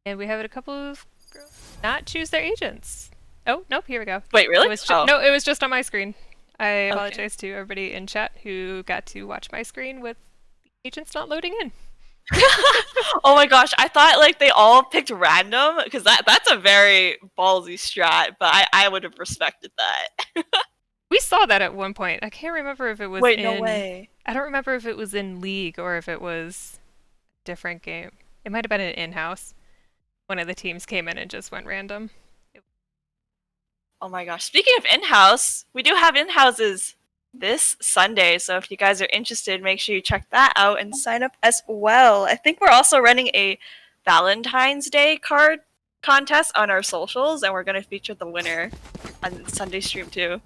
And we have a couple of girls not choose their agents. Oh, nope, here we go. Wait, really? No, it was just on my screen. I Okay. apologize to everybody in chat who got to watch my screen with the agents not loading in. Oh my gosh, I thought like they all picked random because that's a very ballsy strat, but I would have respected that. We saw that at one point. I can't remember if it was Wait, no in. way. I don't remember if it was in League or if it was a different game. It might have been an in-house. One of the teams came in and just went random. Oh my gosh. Speaking of in-house, we do have in-houses this Sunday, so if you guys are interested, make sure you check that out and sign up as well. I think we're also running a Valentine's Day card contest on our socials, and we're going to feature the winner on Sunday stream too.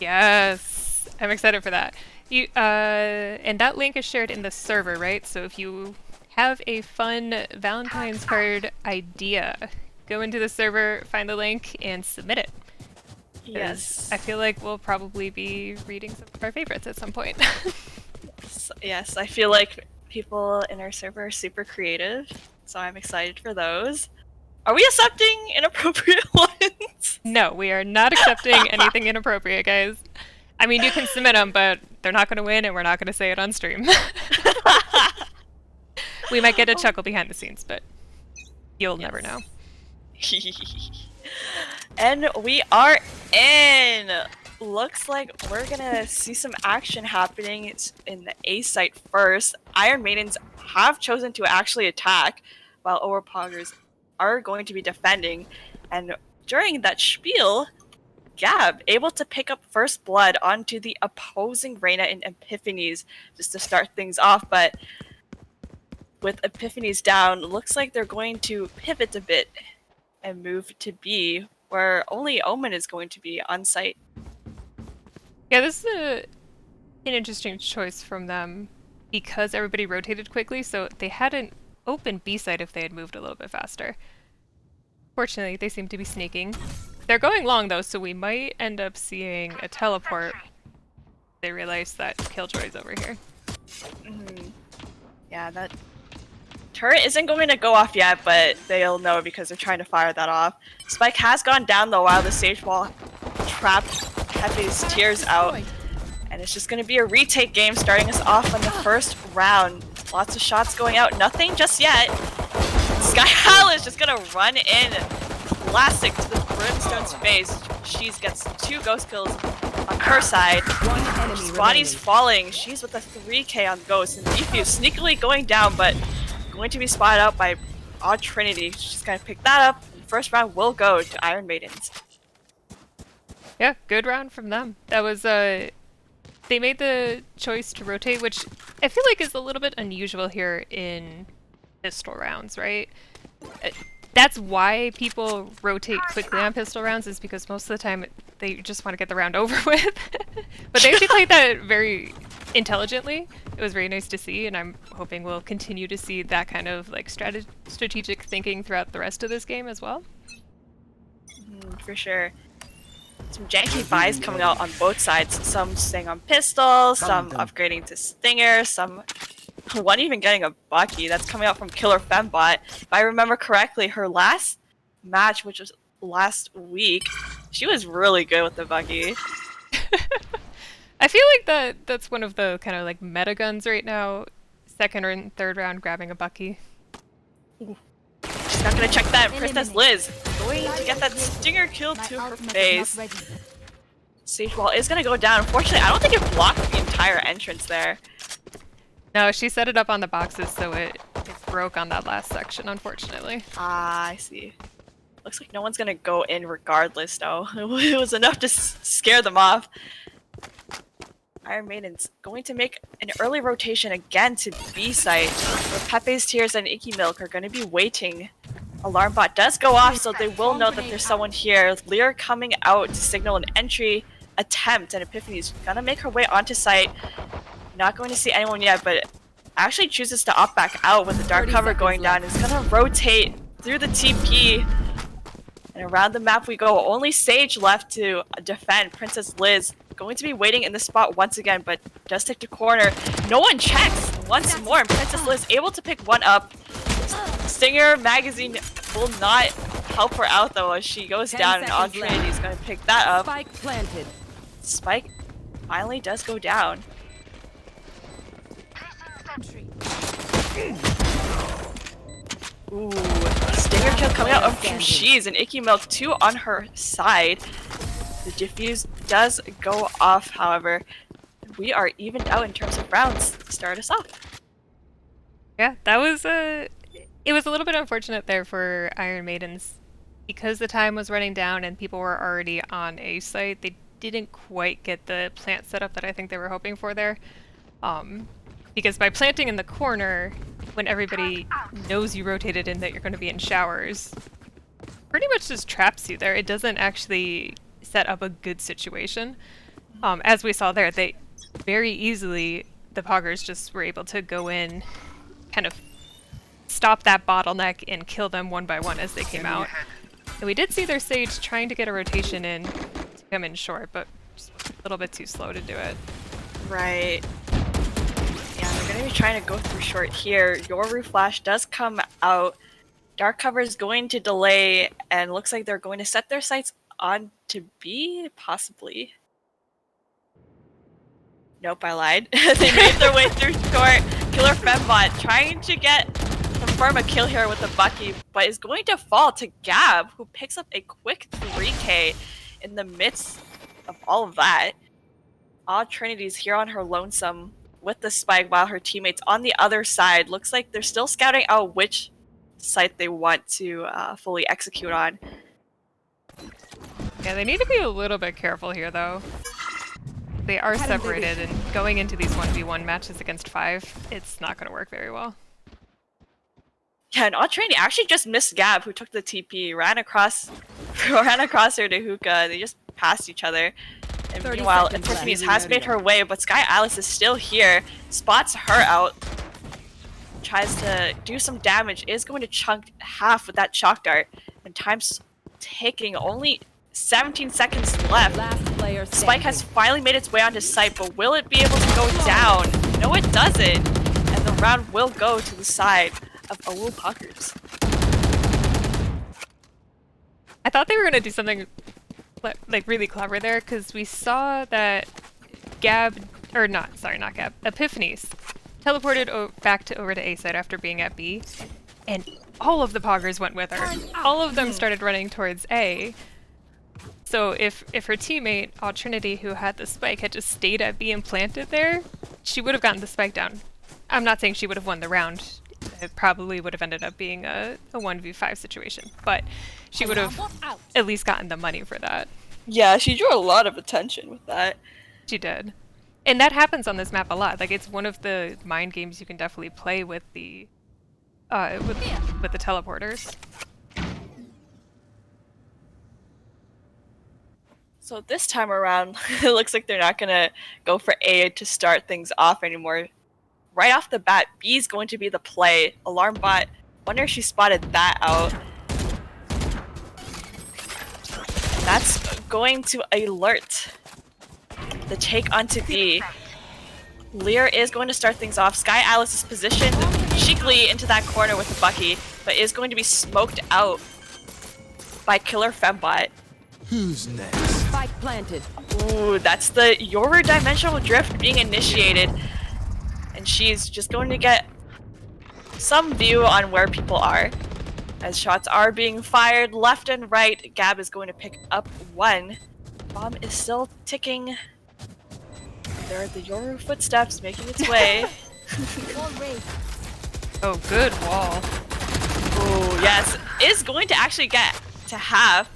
Yes, I'm excited for that. And that link is shared in the server, right? So if you have a fun Valentine's card idea, go into the server, find the link, and submit it. Yes. I feel like we'll probably be reading some of our favorites at some point. Yes, I feel like people in our server are super creative, so I'm excited for those. Are we accepting inappropriate ones? No, we are not accepting anything inappropriate, guys. I mean, you can submit them, but they're not going to win, and we're not going to say it on stream. We might get a chuckle behind the scenes, but you'll never know. And we are in! Looks like we're gonna see some action happening. It's in the A site first. Iron Maidens have chosen to actually attack, while owo poGGers are going to be defending. And during that spiel, Gab able to pick up first blood onto the opposing Reyna in Epiphanies just to start things off, but with Epiphanies down, looks like they're going to pivot a bit and move to B, where only Omen is going to be on site. Yeah, this is an interesting choice from them because everybody rotated quickly, so they had an open B site if they had moved a little bit faster. Fortunately, they seem to be sneaking. They're going long though, so we might end up seeing a teleport. They realize that Killjoy's over here. Yeah, that turret isn't going to go off yet, but they'll know because they're trying to fire that off. Spike has gone down though while the stage wall trapped Pepe's tears out. And it's just going to be a retake game starting us off on the first round. Lots of shots going out, nothing just yet. Skyhal is just going to run in. Classic to the Brimstone's face. She gets 2 ghost kills on her side. Body's falling. She's with a 3k on Ghost. And Defuse sneakily going down, but going to be spotted out by Odd Trinity. She's going to pick that up. The first round will go to Iron Maidens. Yeah, good round from them. That was, they made the choice to rotate, which I feel like is a little bit unusual here in pistol rounds, right? That's why people rotate quickly on pistol rounds, is because most of the time they just want to get the round over with. But they actually played that very intelligently. It was very nice to see, and I'm hoping we'll continue to see that kind of like strategic thinking throughout the rest of this game as well. For sure. Some janky buys coming out on both sides. Some staying on pistol, some upgrading to Stinger, one even getting a Bucky. That's coming out from Killer Fembot. If I remember correctly, her last match, which was last week, she was really good with the Bucky. I feel like that's one of the kind of like meta guns right now. Second or third round grabbing a Bucky. She's not gonna check that. Princess Liz going to get that Stinger kill to her face. Sage wall is gonna go down. Unfortunately, I don't think it blocked the entire entrance there. No, she set it up on the boxes, so it broke on that last section, unfortunately. Ah, I see. Looks like no one's gonna go in regardless, though. It was enough to scare them off. Iron Maidens going to make an early rotation again to B site, where Pepe's Tears and Icky Milk are going to be waiting. Alarm bot does go off, so they will know that there's someone here. Lear coming out to signal an entry attempt, and Epiphany's gonna make her way onto site. Not going to see anyone yet, but actually chooses to opt back out with the dark cover going down. Is gonna rotate through the TP. And around the map we go. Only Sage left to defend. Princess Liz going to be waiting in the spot once again, but does take the corner. No one checks once more, and Princess Liz able to pick one up. Stinger magazine will not help her out though as she goes 10 down, and seconds Trinity is left. going to pick that up. Spike planted. Spike finally does go down. Ooh, Stinger kill coming out of She's and Icky Milk 2 on her side. The diffuse does go off, however. We are evened out in terms of rounds to start us off. Yeah, that was it was a little bit unfortunate there for Iron Maidens because the time was running down and people were already on A site. They didn't quite get the plant setup that I think they were hoping for there. Because by planting in the corner, when everybody knows you rotated in that you're going to be in showers, pretty much just traps you there. It doesn't actually set up a good situation. As we saw there, they very easily, the poggers just were able to go in, kind of stop that bottleneck and kill them one by one as they came out. And we did see their Sage trying to get a rotation in to come in short, but just a little bit too slow to do it. Right. Yeah, they're going to be trying to go through short here. Yoru Flash does come out. Dark Cover is going to delay, and looks like they're going to set their sights on to B, possibly. Nope, I lied. They made their way through short. Killer Fembot trying to confirm a kill here with a Bucky, but is going to fall to Gab, who picks up a quick 3K in the midst of all of that. Odd Trinity's here on her lonesome with the spike while her teammates on the other side. Looks like they're still scouting out which site they want to fully execute on. Yeah, they need to be a little bit careful here, though. They are separated, and going into these 1v1 matches against 5, it's not going to work very well. Yeah, and Odd Trinity actually just missed Gab, who took the TP, ran across her to Hookah. They just passed each other. And meanwhile, Epiphanies has made her way, but Sky Alice is still here, spots her out, tries to do some damage, is going to chunk half with that Shock Dart, and time's ticking, only 17 seconds left. Spike has finally made its way onto site, but will it be able to go down? No, it doesn't, and the round will go to the side of owo poGGers. I thought they were going to do something like really clever there, because we saw that not Gab, Epiphanies teleported back over to A side after being at B, and all of the poggers went with her. All of them started running towards A. So if her teammate, Odd Trinity, who had the spike, had just stayed at B and planted there, she would have gotten the spike down. I'm not saying she would have won the round. It probably would have ended up being a 1v5 situation, but she would have at least gotten the money for that. Yeah, she drew a lot of attention with that. She did. And that happens on this map a lot. Like, it's one of the mind games you can definitely play with the with the teleporters. So this time around, it looks like they're not gonna go for A to start things off anymore. Right off the bat, B is going to be the play. Alarm bot, wonder if she spotted that out. And that's going to alert the take onto B. Lear is going to start things off. Sky Alice is positioned cheekily into that corner with the Bucky, but is going to be smoked out by Killer Fembot. Who's next? Spike planted. Ooh, that's the Yoru Dimensional Drift being initiated. And she's just going to get some view on where people are. As shots are being fired left and right, Gab is going to pick up one. Bomb is still ticking. There are the Yoru footsteps making its way. Oh, good wall. Ooh, yes. Is going to actually get to half.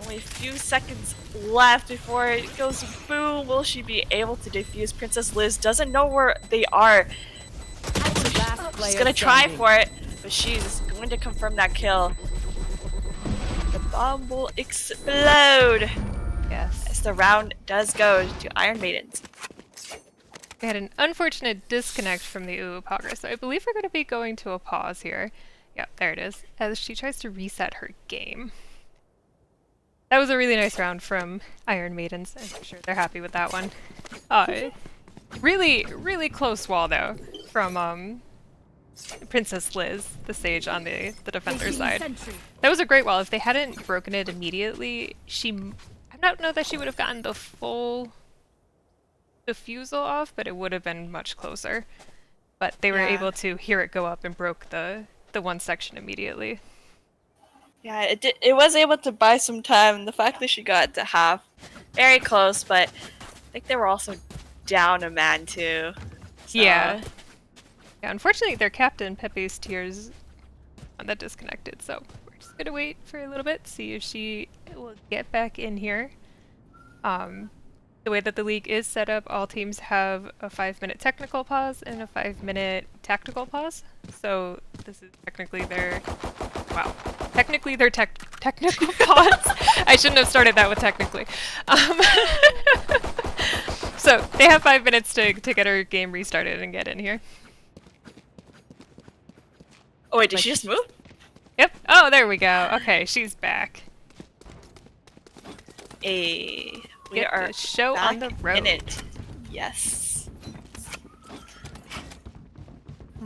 Only a few seconds left before it goes boom. Will she be able to defuse? Princess Liz doesn't know where they are. She's gonna try for it, but she's going to confirm that kill. The bomb will explode. Yes. As the round does go to Iron Maidens. We had an unfortunate disconnect from the owo poGGers, so I believe we're going to be going to a pause here. Yeah, there it is. As she tries to reset her game. That was a really nice round from Iron Maidens. I'm sure they're happy with that one. Really, really close wall though from Princess Liz, the sage on the defender side. That was a great wall. If they hadn't broken it immediately, I don't know that she would have gotten the full diffusal off, but it would have been much closer. But they were able to hear it go up and broke the one section immediately. Yeah, it was able to buy some time. The fact that she got to half, very close, but I think they were also down a man too. So. Yeah. Yeah, unfortunately their captain, Pepe's Tears, that disconnected, so we're just gonna wait for a little bit, see if she will get back in here. The way that the league is set up, all teams have a 5-minute technical pause and a 5-minute tactical pause. So this is technically their, technical pause. I shouldn't have started that with technically. So they have 5 minutes to get our game restarted and get in here. Oh wait, did she just move? Yep. Oh, there we go. Okay, she's back. We are the show back on the road. in it. Yes.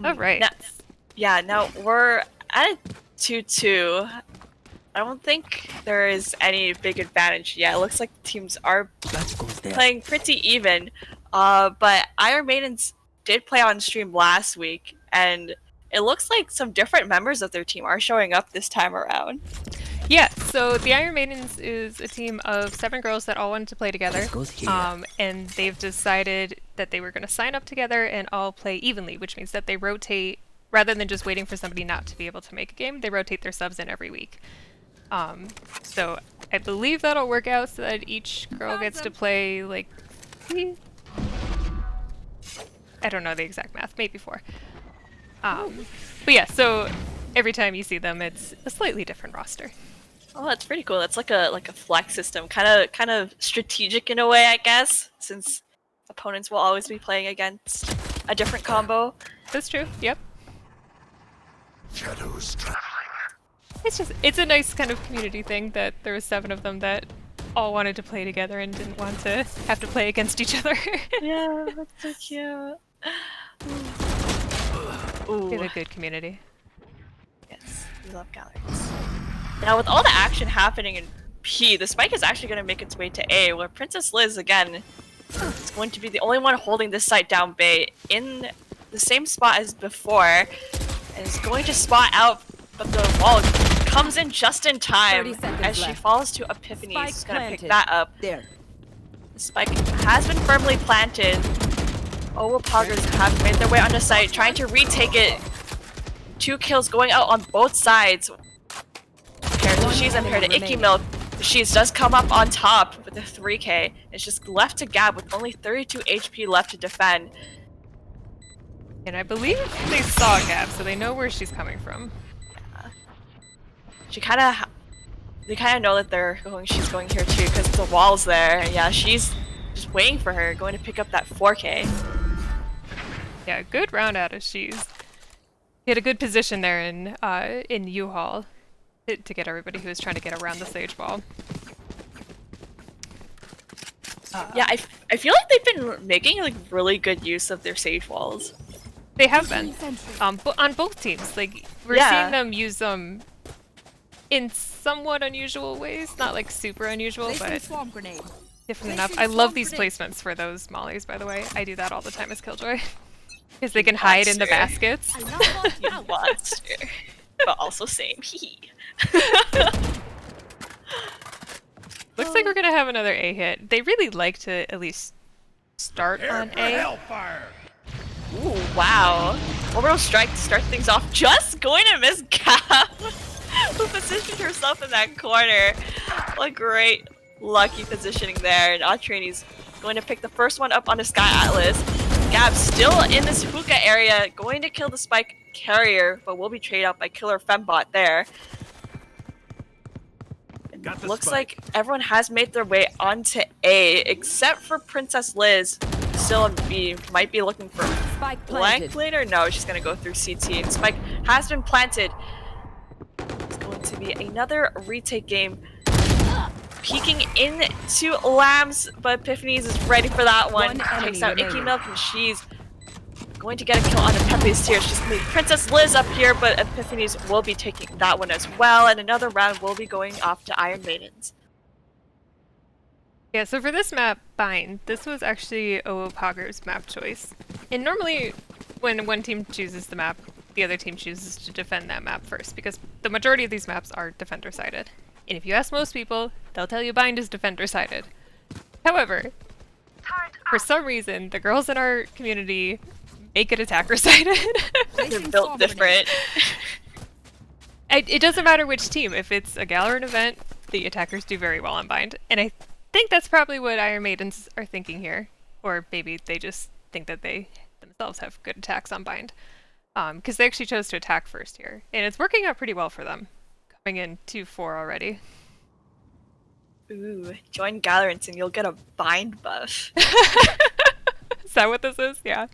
All right. Now we're at a 2-2. I don't think there is any big advantage yet. It looks like the teams are playing pretty even. But Iron Maidens did play on stream last week, and it looks like some different members of their team are showing up this time around. Yeah, so the Iron Maidens is a team of 7 girls that all wanted to play together, and they've decided that they were going to sign up together and all play evenly, which means that they rotate, rather than just waiting for somebody not to be able to make a game, they rotate their subs in every week. So I believe that'll work out so that each girl gets to play, like, I don't know the exact math, maybe 4. But yeah, so every time you see them, it's a slightly different roster. Oh, that's pretty cool. That's like a flex system, kind of strategic in a way, I guess, since opponents will always be playing against a different combo. That's true. Yep. Shadows traveling. It's a nice kind of community thing that there was 7 of them that all wanted to play together and didn't want to have to play against each other. Yeah, that's so cute. Ooh. It's a good community. Yes, we love Galorants. Now, with all the action happening in P, the spike is actually going to make its way to A, where Princess Liz, again, is going to be the only one holding this site down bay in the same spot as before, and is going to spot out, but the wall comes in just in time as she falls to Epiphany. She's going to pick that up. There. The spike has been firmly planted. Owo poGGers have made their way onto site, trying to retake it. 2 kills going out on both sides. Paired to She's and paired to Icky Milk. She's does come up on top with a 3k. It's just left to Gab with only 32 HP left to defend. And I believe they saw Gab, so they know where she's coming from. They kind of know that she's going here too, because the wall's there. And yeah, she's just waiting for her, going to pick up that 4k. Yeah, good round out of She's. He had a good position there in U-Haul to get everybody who was trying to get around the Sage Wall. Yeah, I feel like they've been making like really good use of their Sage Walls. They have been. On both teams. Like, we're seeing them use them in somewhat unusual ways. Not like super unusual, but different enough. I love these placements for those mollies, by the way. I do that all the time as Killjoy. Because they can hide in the baskets. You monster. But also same. Looks like we're gonna have another A hit. They really like to at least start on A. Hellfire. Ooh, wow. Orbital Strike to start things off, just going to miss Gab, who positioned herself in that corner. What great lucky positioning there. And Autrini's going to pick the first one up on the Sky Atlas. Gab still in this hookah area, going to kill the Spike carrier, but will be traded out by Killer Fembot there. Looks like everyone has made their way onto A, except for Princess Liz. Still on B, might be looking for blank later. No, she's gonna go through CT, and Spike has been planted. It's going to be another retake game. Peeking into Lambs, but Epiphanies is ready for that one. Takes out Icky Milk, and she's going to get a kill on Pepe's Tears. She's going to be Princess Liz up here, but Epiphanies will be taking that one as well, and another round will be going off to Iron Maidens. Yeah, so for this map, Bind, this was actually owo poGGers' map choice. And normally, when one team chooses the map, the other team chooses to defend that map first, because the majority of these maps are defender-sided. And if you ask most people, they'll tell you Bind is defender-sided. However, for some reason, the girls in our community make it attacker-sided. They're built different. It doesn't matter which team. If it's a Galorant event, the attackers do very well on Bind. And I think that's probably what Iron Maidens are thinking here. Or maybe they just think that they themselves have good attacks on Bind. Because they actually chose to attack first here. And it's working out pretty well for them. Coming in 2-4 already. Ooh, join Galorants and you'll get a bind buff. Is that what this is? Yeah.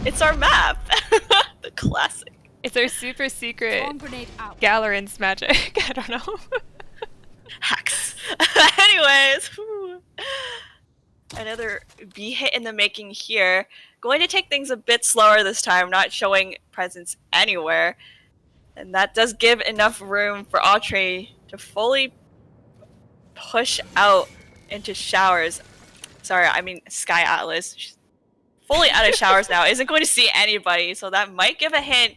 It's our map. The classic. It's our super secret Galorants magic. I don't know. Hacks. Anyways, whew. Another B hit in the making here. Going to take things a bit slower this time, not showing presence anywhere. And that does give enough room for Autre to fully push out into showers. Sorry, I mean Sky Atlas. She's fully out of showers now. Isn't going to see anybody, so that might give a hint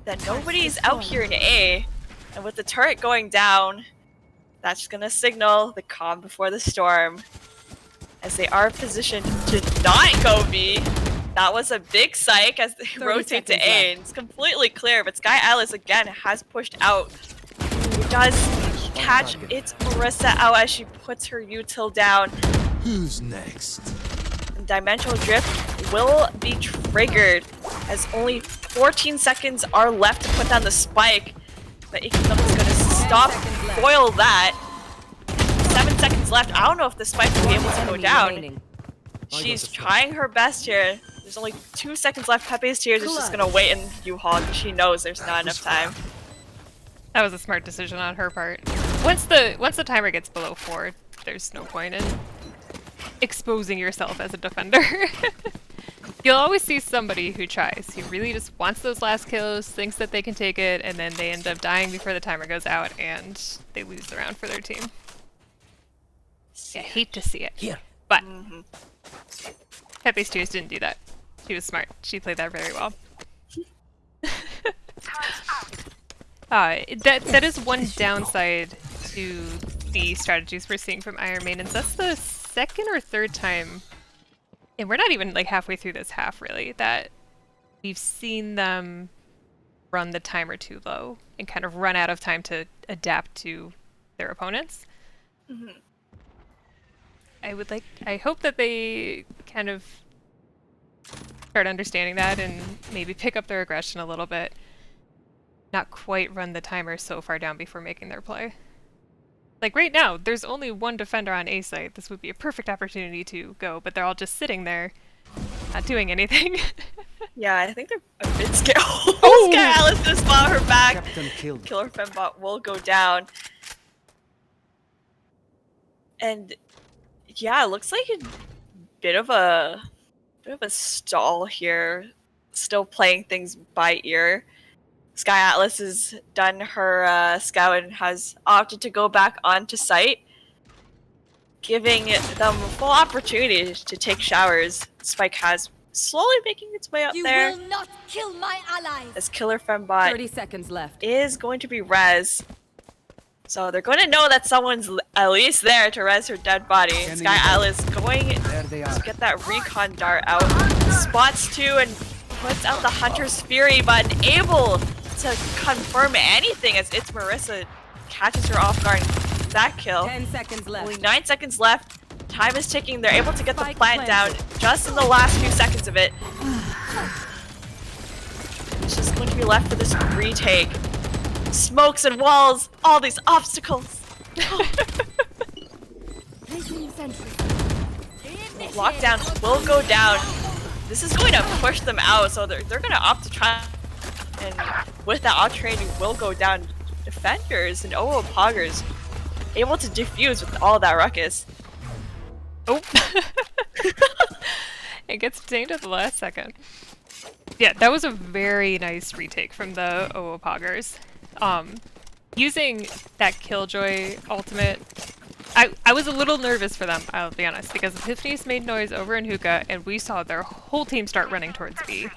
that nobody's out here in A. And with the turret going down, that's gonna signal the calm before the storm. As they are positioned to not go B. That was a big psych as they rotate to A. And it's completely clear, but Sky Atlas again has pushed out. Who does catch it's Marissa out as she puts her util down. Who's next? And Dimensional Drift will be triggered as only 14 seconds are left to put down the spike. But Ikidom is going to stop, foil that. 7 seconds left. I don't know if the spike will be able to go down. She's trying her best here. There's only 2 seconds left. Pepe's Tears is just going to wait in U-Haul because she knows there's not enough time. That was a smart decision on her part. Once the timer gets below 4, there's no point in exposing yourself as a defender. You'll always see somebody who tries, who really just wants those last kills, thinks that they can take it, and then they end up dying before the timer goes out and they lose the round for their team. I hate to see it. Here. But Pepe's Tears didn't do that. She was smart. She played that very well. That is one downside to the strategies we're seeing from Iron Maidens. That's the second or third time, and we're not even like halfway through this half really, that we've seen them run the timer too low and kind of run out of time to adapt to their opponents. I hope that they kind of start understanding that and maybe pick up their aggression a little bit. Not quite run the timer so far down before making their play. Like right now, there's only one defender on A site. This would be a perfect opportunity to go, but they're all just sitting there, not doing anything. Yeah, I think they're a bit scared. Oh! Sky Atlas just fought her back. Killer Fembot will go down. And yeah, it looks like a bit of a stall here. Still playing things by ear. Sky Atlas has done her scout and has opted to go back onto site, giving them full opportunity to take showers. Spike has slowly making its way up there. You will not kill my allies. As Killer Fembot 30 seconds left. is going to be res. So they're going to know that someone's at least there to res her dead body. Sky Atlas going to get that recon dart out. Spots two and puts out the Hunter's Fury, but unable to confirm anything as it's Marissa catches her off guard. That kill. 10 seconds left. Only 9 seconds left. Time is ticking. They're able to get the plant down just in the last few seconds of it. It's just going to be left for this retake. Smokes and walls, all these obstacles. Lockdown will go down. This is going to push them out, so they're going to opt to try. And with that out-training will go down. Defenders and owo poGGers able to defuse with all that ruckus. Oh. It gets detained at the last second. Yeah, that was a very nice retake from the owo poGGers. Using that Killjoy ultimate, I was a little nervous for them, I'll be honest, because Epiphanies made noise over in hookah, and we saw their whole team start running towards B.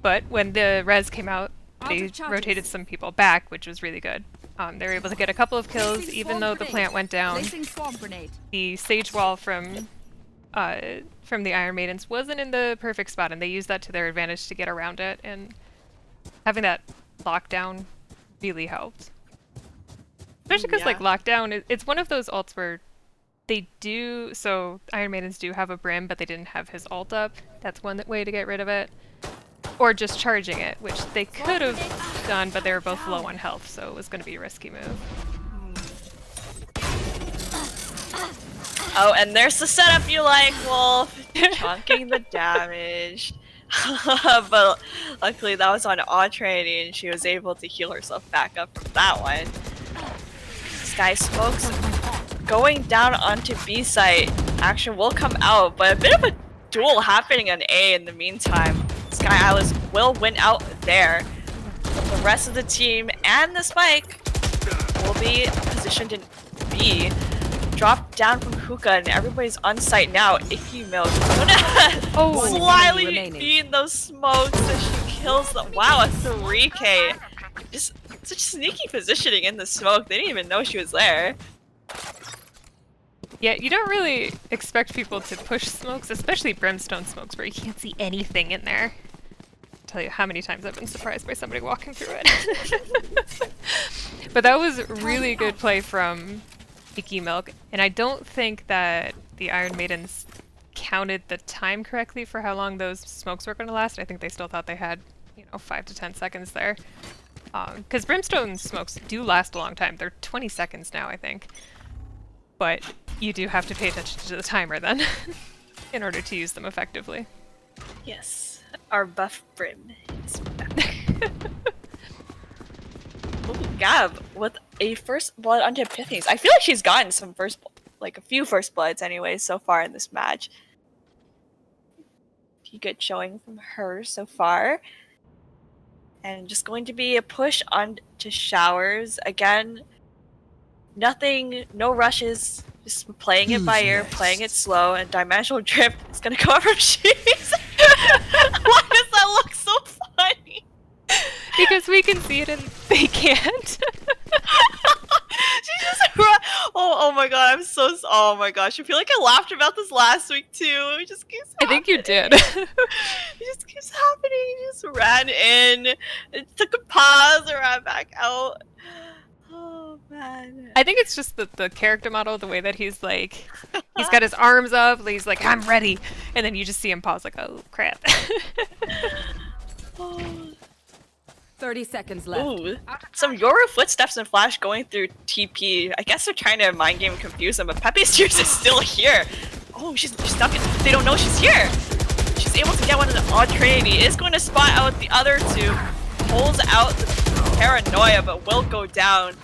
But when the res came out, they rotated some people back, which was really good. They were able to get a couple of kills, even though the plant went down. The sage wall from the Iron Maidens wasn't in the perfect spot, and they used that to their advantage to get around it, and having that lockdown really helped. Especially because, like, lockdown, it's one of those ults where they do, so Iron Maidens do have a brim, but they didn't have his ult up. That's one way to get rid of it. Or just charging it, which they could have done, but they were both low on health, so it was going to be a risky move. Oh, and there's the setup you like, Wolf. Chunking the damage. But luckily that was on Autraining, and she was able to heal herself back up from that one. Sky Smokes going down onto B site. Action will come out, but a bit of a duel happening on A in the meantime. Sky Atlas will win out there. The rest of the team and the spike will be positioned in B. Drop down from hookah, and everybody's on site now. Icky Milk gonna slyly be in those smokes as she kills them. Wow, a 3K. Just such sneaky positioning in the smoke. They didn't even know she was there. Yeah, you don't really expect people to push smokes, especially brimstone smokes where you can't see anything in there. I'll tell you how many times I've been surprised by somebody walking through it. But that was really good play from Icky Milk, and I don't think that the Iron Maidens counted the time correctly for how long those smokes were going to last. I think they still thought they had, 5 to 10 seconds there. Because brimstone smokes do last a long time. They're 20 seconds now, I think. But you do have to pay attention to the timer then in order to use them effectively. Yes, our buff brim is back. Ooh, Gab with a first blood onto Epiphanies. I feel like she's gotten some a few first bloods anyway so far in this match. Good showing from her so far. And just going to be a push on to showers. Again, nothing, no rushes, just playing it by ear, playing it slow, and Dimensional Drift is gonna come from She's. Why does that look so funny? Because we can see it and they can't. She just oh my god, oh my gosh, I feel like I laughed about this last week too. It just keeps happening. I think you did. It just keeps happening. He just ran in, it took a pause, and ran back out. Oh man. I think it's just the character model, the way that he's like, he's got his arms up, he's like, I'm ready. And then you just see him pause like, oh crap. 30 seconds left. Ooh, some Yoru footsteps and Flash going through TP. I guess they're trying to mind game confuse them, but Pepe's Tears is still here. Oh, she's stuck. They don't know she's here. She's able to get one of the odd Trinity. Is going to spot out the other two. Pulls out the paranoia, but will go down.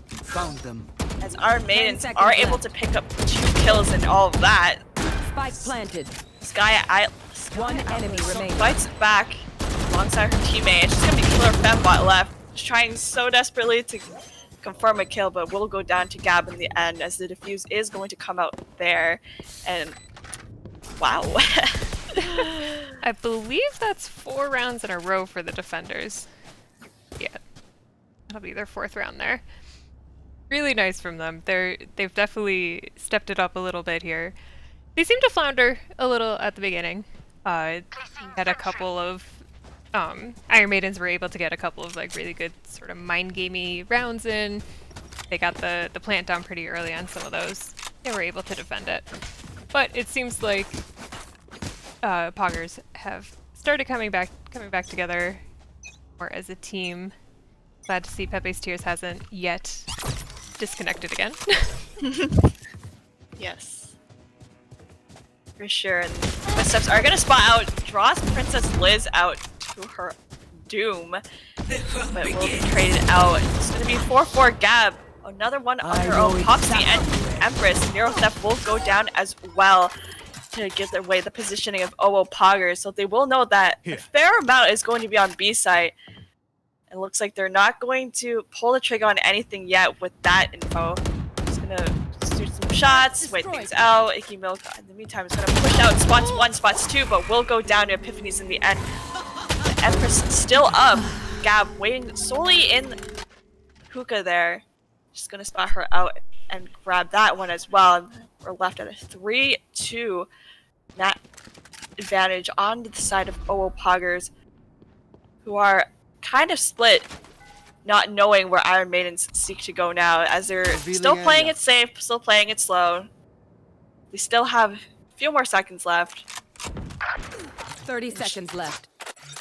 Found them. As our maidens are able to pick up 2 kills and all of that. Spike planted. Sky One enemy remaining. Fights it back alongside her teammate. She's gonna be Killer Fembot left. She's trying so desperately to confirm a kill, but will go down to Gab in the end as the defuse is going to come out there. And wow. I believe that's 4 rounds in a row for the defenders. Yeah, that'll be their 4th round there. Really nice from them. They've definitely stepped it up a little bit here. They seem to flounder a little at the beginning. Had a couple of Iron Maidens were able to get a couple of like really good sort of mind gamey rounds in. They got the plant down pretty early on some of those. They were able to defend it. But it seems like poGGers have started coming back together more as a team. Glad to see Pepe's Tears hasn't yet disconnected again. Yes. For sure. And footsteps are gonna spot out, draws Princess Liz out to her doom, but will be traded out. It's gonna be 4-4 Gab. Another one on her own. Popsy and Empress. Neuro Theft will go down as well. to give away the positioning of owo poGGers, so they will know that a fair amount is going to be on B site. It looks like they're not going to pull the trigger on anything yet with that info. Just gonna shoot some shots, wait things out. Icky Milk, in the meantime, is gonna push out spots 1, spots 2, but will go down to Epiphanies in the end. The Empress still up. Gab waiting solely in hookah there. Just gonna spot her out and grab that one as well. We're left at a 3-2 net advantage on the side of owo poGGers, who are kind of split, not knowing where Iron Maidens seek to go now, as they're still playing it safe, still playing it slow. They still have a few more seconds left. 30 seconds left.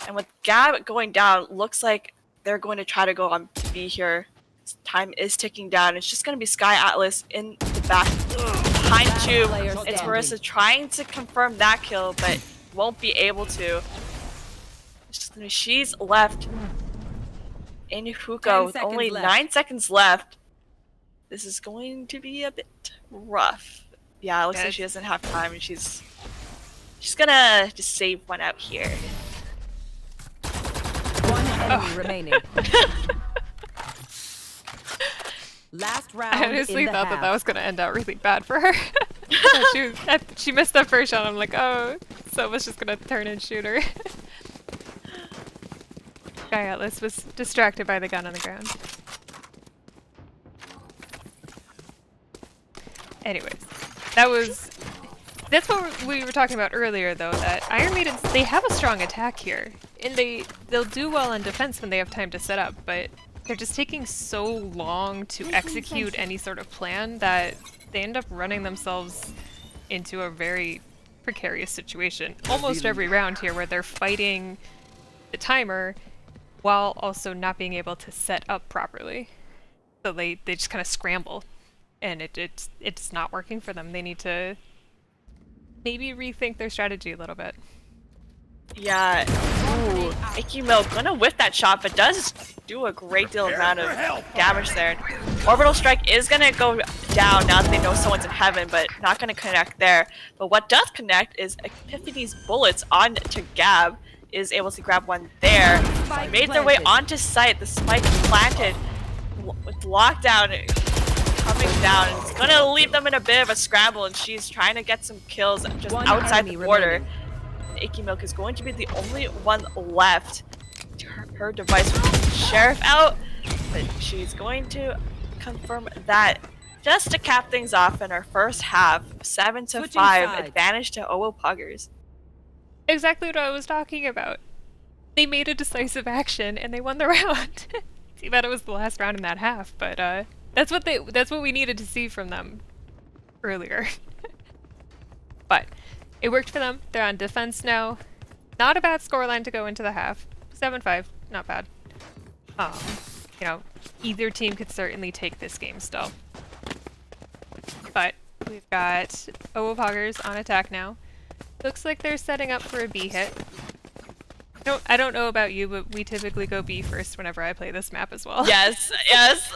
And with Gab going down, looks like they're going to try to go on B here. Time is ticking down. It's just going to be Sky Atlas in the back behind two. It's Marissa trying to confirm that kill, but won't be able to. She's left in hookah with only 9 seconds left. This is going to be a bit rough. Yeah, it looks like she doesn't have time, and she's gonna just save one out here. One enemy remaining. Last round. I honestly in the thought half. that was gonna end out really bad for her. she missed that first shot. I'm like, oh, Sova's just gonna turn and shoot her. Sky Atlas was distracted by the gun on the ground. Anyways, that's what we were talking about earlier, though, that Iron Maidens, they have a strong attack here, and they'll do well in defense when they have time to set up, but they're just taking so long to execute any sort of plan that they end up running themselves into a very precarious situation almost every round here, where they're fighting the timer while also not being able to set up properly. So they just kind of scramble, and it's not working for them. They need to maybe rethink their strategy a little bit. Yeah, ooh, Icky Milk gonna whiff that shot, but does do a great deal amount of damage there. Orbital Strike is gonna go down now that they know someone's in heaven, but not gonna connect there. But what does connect is Epiphany's bullets onto Gab. Is able to grab one there. Made their way onto site. The spike planted with lockdown coming down. It's gonna leave them in a bit of a scramble, and she's trying to get some kills just outside the border. Icky Milk is going to be the only one left. Her device with Sheriff out, but she's going to confirm that just to cap things off in our first half. 7-5 advantage to owo poGGers. Exactly what I was talking about. They made a decisive action and they won the round. Too bad it was the last round in that half, but that's what we needed to see from them earlier. But it worked for them. They're on defense now. Not a bad scoreline to go into the half. 7-5, not bad. You know, either team could certainly take this game still. But we've got owo poGGers on attack now. Looks like they're setting up for a B hit. I don't know about you, but we typically go B first whenever I play this map as well. Yes, yes.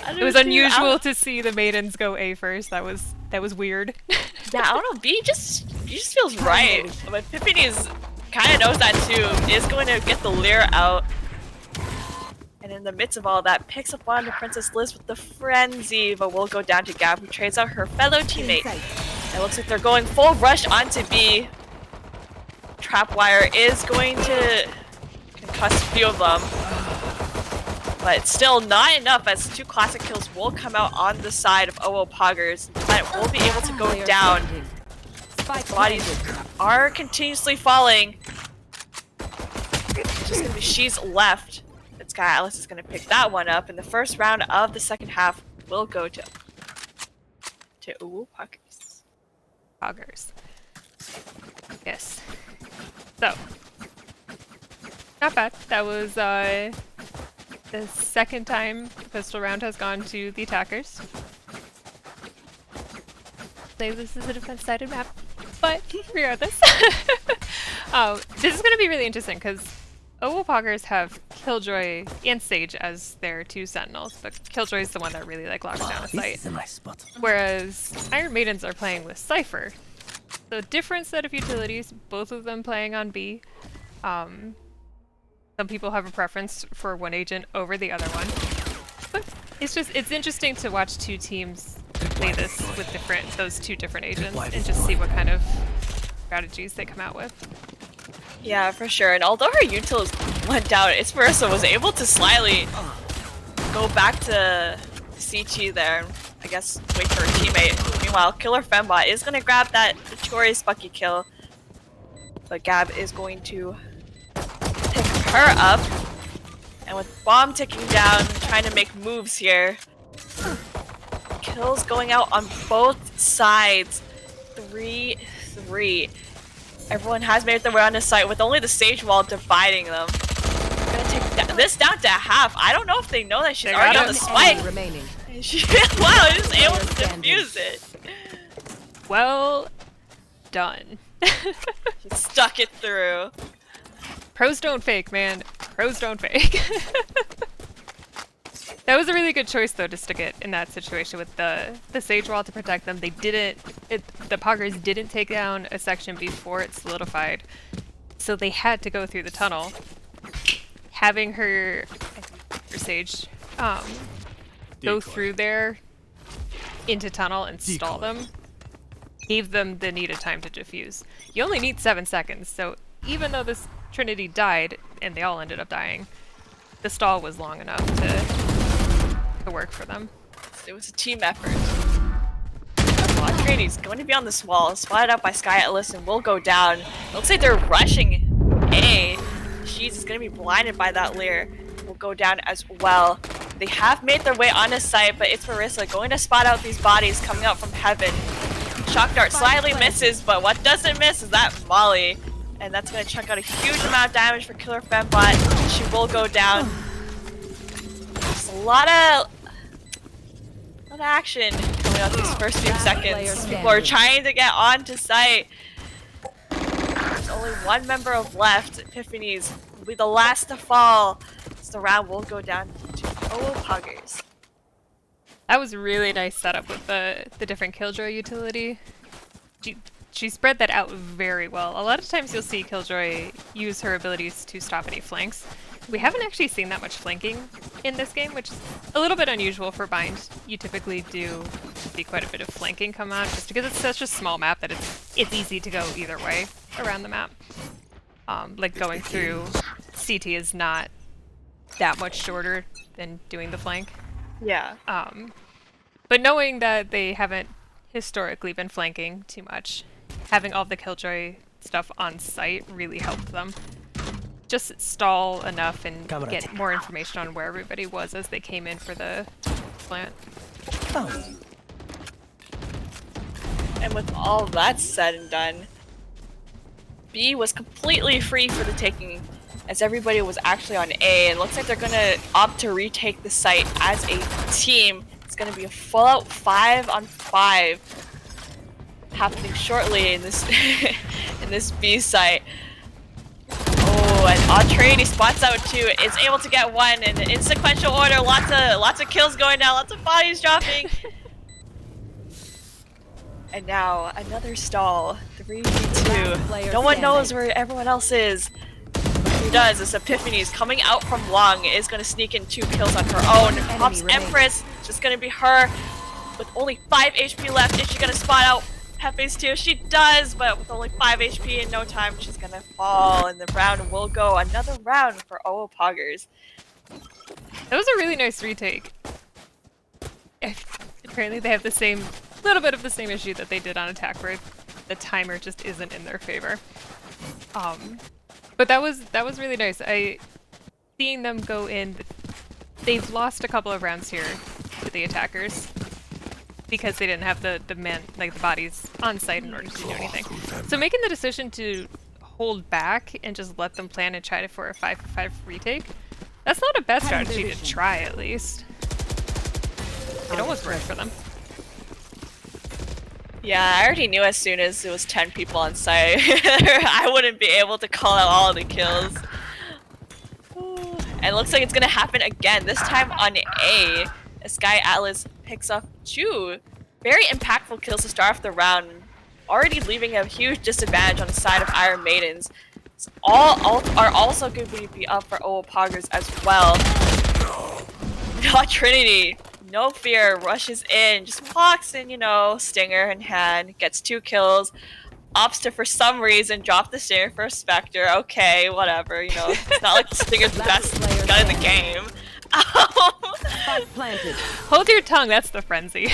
It was unusual to see the Maidens go A first. That was weird. Yeah, I don't know. B just feels right. But Epiphany's kind of knows that too. Is going to get the Leer out. And in the midst of all that, picks up on the Princess Liz with the frenzy, but will go down to Gab, who trades out her fellow teammate. It looks like they're going full rush onto B. Trapwire is going to concuss a few of them. But still not enough, as 2 classic kills will come out on the side of owo poGGers. Planet will be able to go down. Bodies are continuously falling. It's just gonna be she's left. But Sky Atlas is gonna pick that one up, and the first round of the second half will go to owo poGGers. Yes. So, not bad. That was the second time the pistol round has gone to the attackers. Say this is a defense-sided map, but regardless. This is going to be really interesting because owo poGGers have Killjoy and Sage as their 2 sentinels, but Killjoy's the one that really like locks down a This site. is a nice spot. Whereas Iron Maidens are playing with Cypher. So different set of utilities, both of them playing on B. Some people have a preference for one agent over the other one. But it's interesting to watch 2 teams play this with those 2 different agents and just see what kind of strategies they come out with. Yeah, for sure. And although her utils went down, Marissa was able to slyly go back to CT there and I guess wait for her teammate. Meanwhile, Killer Fembot is gonna grab that notorious Bucky kill. But Gab is going to pick her up. And with bomb ticking down, trying to make moves here. Kills going out on both sides. 3-3. Everyone has made their way on the site with only the stage wall dividing them. Gonna take this down to half. I don't know if they know that she's already on the spike. Remaining. Wow, she's able to defuse it. Well done. She stuck it through. Pros don't fake, man. Pros don't fake. That was a really good choice, though, to stick it in that situation with the Sage Wall to protect them. They didn't... the poggers didn't take down a section before it solidified, so they had to go through the tunnel. Having her Sage go through there into tunnel and stall them gave them the needed time to defuse. You only need 7 seconds, so even though this Trinity died, and they all ended up dying, the stall was long enough to work for them. It was a team effort. Trinity's going to be on this wall, spotted out by Sky Atlas and will go down. Looks like they're rushing A. She's going to be blinded by that Leer. Will go down as well. They have made their way on the site, but it's Marissa going to spot out these bodies coming out from heaven. Shock Dart slightly misses, but what doesn't miss is that Molly. And that's going to chunk out a huge amount of damage for Killer Fembot. She will go down. There's a lot of action coming out these first few seconds. People are trying to get onto site. There's only one member of left. Epiphanies will be the last to fall. So the round will go down to owo poGGers. That was a really nice setup with the different Killjoy utility. She spread that out very well. A lot of times you'll see Killjoy use her abilities to stop any flanks. We haven't actually seen that much flanking in this game, which is a little bit unusual for Bind. You typically do see quite a bit of flanking come out, just because it's such a small map that it's easy to go either way around the map. Like going through CT is not that much shorter than doing the flank. Yeah. But knowing that they haven't historically been flanking too much, having all the Killjoy stuff on site really helped them. Just stall enough and get more information on where everybody was as they came in for the plant. And with all that said and done, B was completely free for the taking as everybody was actually on A. And looks like they're gonna opt to retake the site as a team. It's gonna be a full-out 5-on-5 happening shortly in this in this B site. Oh, and Trinity spots out 2, is able to get 1 in sequential order. Lots of kills going down, lots of bodies dropping. And now another stall, 3v2. No one knows where everyone else is. Who does? This Epiphany's coming out from long, is going to sneak in 2 kills on her own. Pops Empress, just going to be her with only 5 HP left. Is she going to spot out Hefe's 2? She does, but with only 5 HP in no time, she's going to fall, and the round will go. Another round for owo poGGers. That was a really nice retake. Apparently they have the same, little bit of the same issue that they did on attack, where the timer just isn't in their favor. But that was really nice. Seeing them go in, they've lost a couple of rounds here to the attackers because they didn't have the bodies on site in order to do anything. So making the decision to hold back and just let them plan and try for a 5-5 retake, that's not a bad strategy to try, at least. It almost worked for them. Yeah, I already knew as soon as it was 10 people on site, I wouldn't be able to call out all the kills. Ooh. And it looks like it's gonna happen again, this time on A. Sky Atlas picks up 2 very impactful kills to start off the round, already leaving a huge disadvantage on the side of Iron Maidens. All are also going to be up for owo poGGers as well. Not Trinity, no fear, rushes in, just walks in, you know, Stinger in hand, gets 2 kills. Opts to, for some reason, drop the Stinger for a Spectre. Okay, whatever, you know. It's not like Stinger's the best gun in the game. Spike planted. Hold your tongue, that's the frenzy.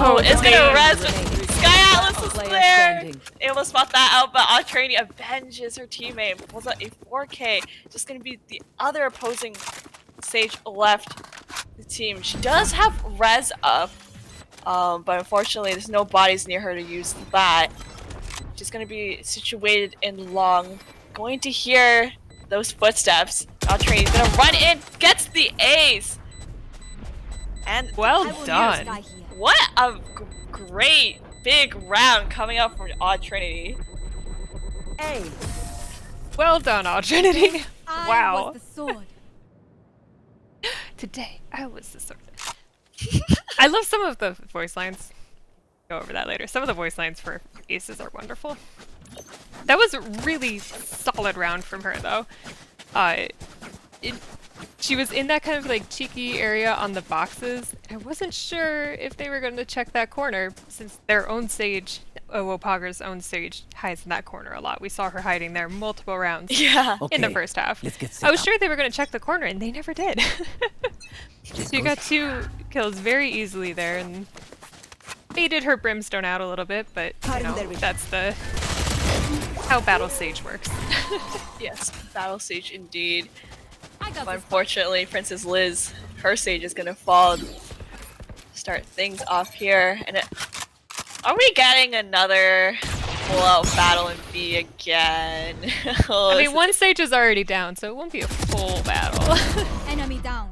Oh, it's gonna res. Remaining. Sky Atlas is Player there! standing. Able to spot that out, but Trinity avenges her teammate. Pulls out a 4K. Just gonna be the other opposing Sage left the team. She does have res up, but unfortunately there's no bodies near her to use that. She's gonna be situated in long. Going to hear those footsteps. Trinity's gonna run in, gets the ace! And Well done. what a great big round coming up from Odd Trinity. A. Well done, All Trinity. I Wow. was the sword. Today, I was the sword. I love some of the voice lines. Go over that later. Some of the voice lines for aces are wonderful. That was a really solid round from her, though. She was in that kind of like cheeky area on the boxes. I wasn't sure if they were going to check that corner since their own Sage, owo poGGers' own Sage, hides in that corner a lot. We saw her hiding there multiple rounds Yeah. in the first half. Let's get set I was up. sure they were going to check the corner, and they never did. So you got 2 kills very easily there, and baited her Brimstone out a little bit, but you know, that's the how Battle Sage works. Yes, Battle Sage indeed. But unfortunately, Princess Liz, her Sage is gonna fall. Start things off here, and are we getting another full-out battle in B again? Oh, I mean, one Sage is already down, so it won't be a full battle. Enemy down.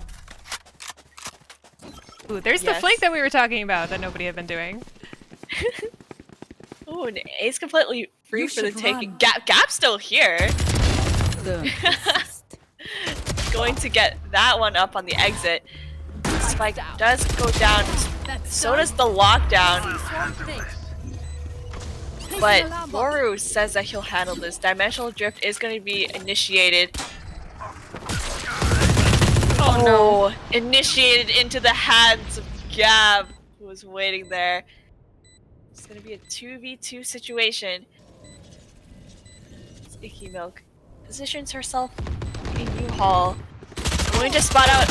Ooh, there's the Yes. flank that we were talking about that nobody had been doing. Ooh, an ace completely free You for the should taking. run. Gap's still here. The Going to get that one up on the exit. Spike does go down. So does the lockdown. But Boru says that he'll handle this. Dimensional Drift is going to be initiated. Oh no! Initiated into the hands of Gab, who was waiting there. It's going to be a 2v2 situation. Icky Milk positions herself in U-Haul. Going to spot out.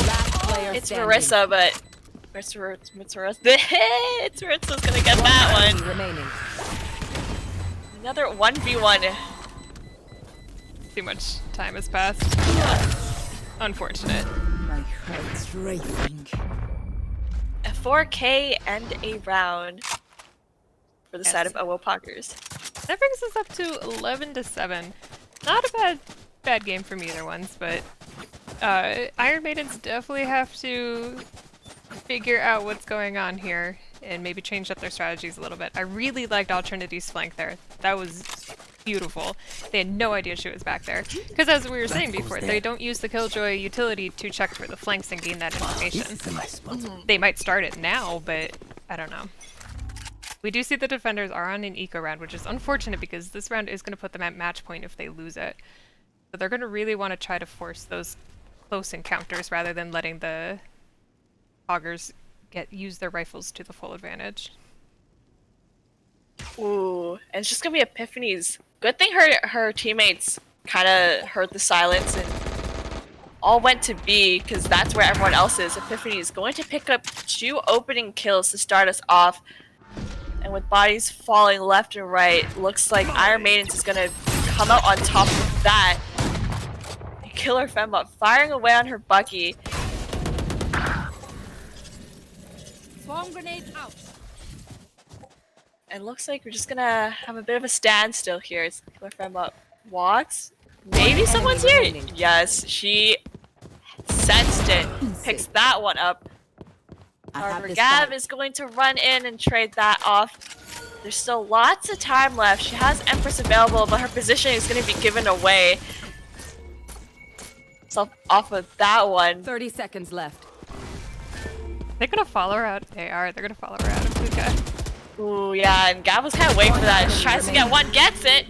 player It's standing. Marissa, but Marissa's gonna get that one. Remaining. Another 1v1. Too much time has passed. Unfortunate. My heart's racing. A 4K and a round for the side of owo poGGers. That brings us up to 11-7. Not a bad game from either ones, but Iron Maidens definitely have to figure out what's going on here and maybe change up their strategies a little bit. I really liked Trinity's flank there. That was beautiful. They had no idea she was back there. Because as we were saying before, they don't use the Killjoy utility to check for the flanks and gain that information. This is a nice spot. They might start it now, but I don't know. We do see the defenders are on an eco round, which is unfortunate because this round is going to put them at match point if they lose it. So they're going to really want to try to force those close encounters rather than letting the poGGers use their rifles to the full advantage. Ooh, and it's just gonna be Epiphany's. Good thing her teammates kind of heard the silence and all went to B because that's where everyone else is. Epiphany is going to pick up 2 opening kills to start us off. And with bodies falling left and right, looks like Iron Maidens is gonna come out on top of that. Killer Fembot firing away on her Bucky. Swarm grenade out. And looks like we're just gonna have a bit of a standstill here as Killer Fembot walks. Maybe someone's here! remaining. Yes, she sensed it. Picks that one up. I have However, this Gab fight. is going to run in and trade that off. There's still lots of time left. She has Empress available, but her position is going to be given away. So off of that one. 30 seconds left. They're gonna follow her out. They are. They're gonna follow her out of Puka. Ooh, yeah, and Gab was kind of waiting for that. She tries to get one, gets it.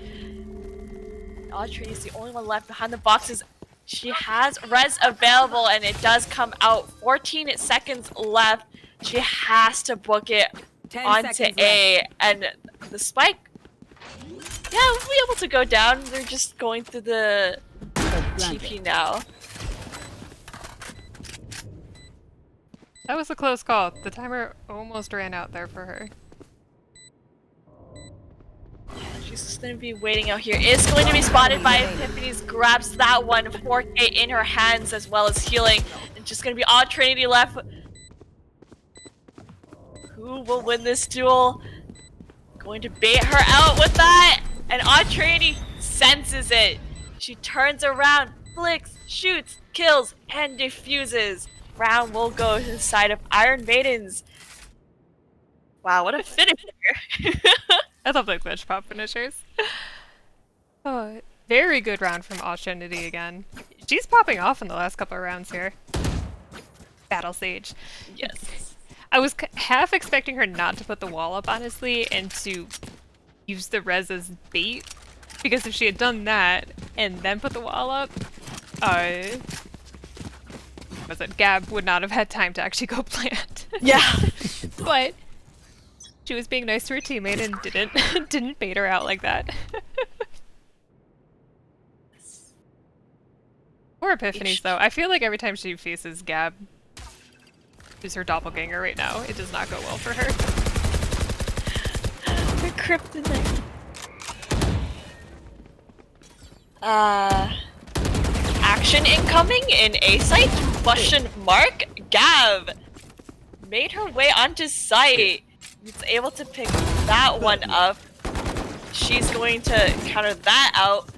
Audrey is the only one left behind the boxes. She has res available, and it does come out. 14 seconds left. She has to book it 10 onto seconds A, and the spike. Yeah, we'll be able to go down. They're just going through the TP now. That was a close call. The timer almost ran out there for her. She's just gonna be waiting out here. Is going to be spotted by Epiphanies. Grabs that one. 4K in her hands as well as healing. And just gonna be odd Trinity left. Who will win this duel? Going to bait her out with that. And odd Trinity senses it. She turns around, flicks, shoots, kills, and defuses. Round will go to the side of Iron Maidens. Wow, what a finisher. I love like glitch pop finishers. Oh, very good round from Trinity again. She's popping off in the last couple of rounds here. Battle Sage. Yes. I was half expecting her not to put the wall up, honestly, and to use the res as bait. Because if she had done that and then put the wall up, Gab would not have had time to actually go plant. Yeah. But she was being nice to her teammate and didn't bait her out like that. Poor Epiphanies though. I feel like every time she faces Gab, who's her doppelganger right now, it does not go well for her. The kryptonite. Action incoming in A site? Question mark? Gav made her way onto site. Was able to pick that one up. She's going to counter that out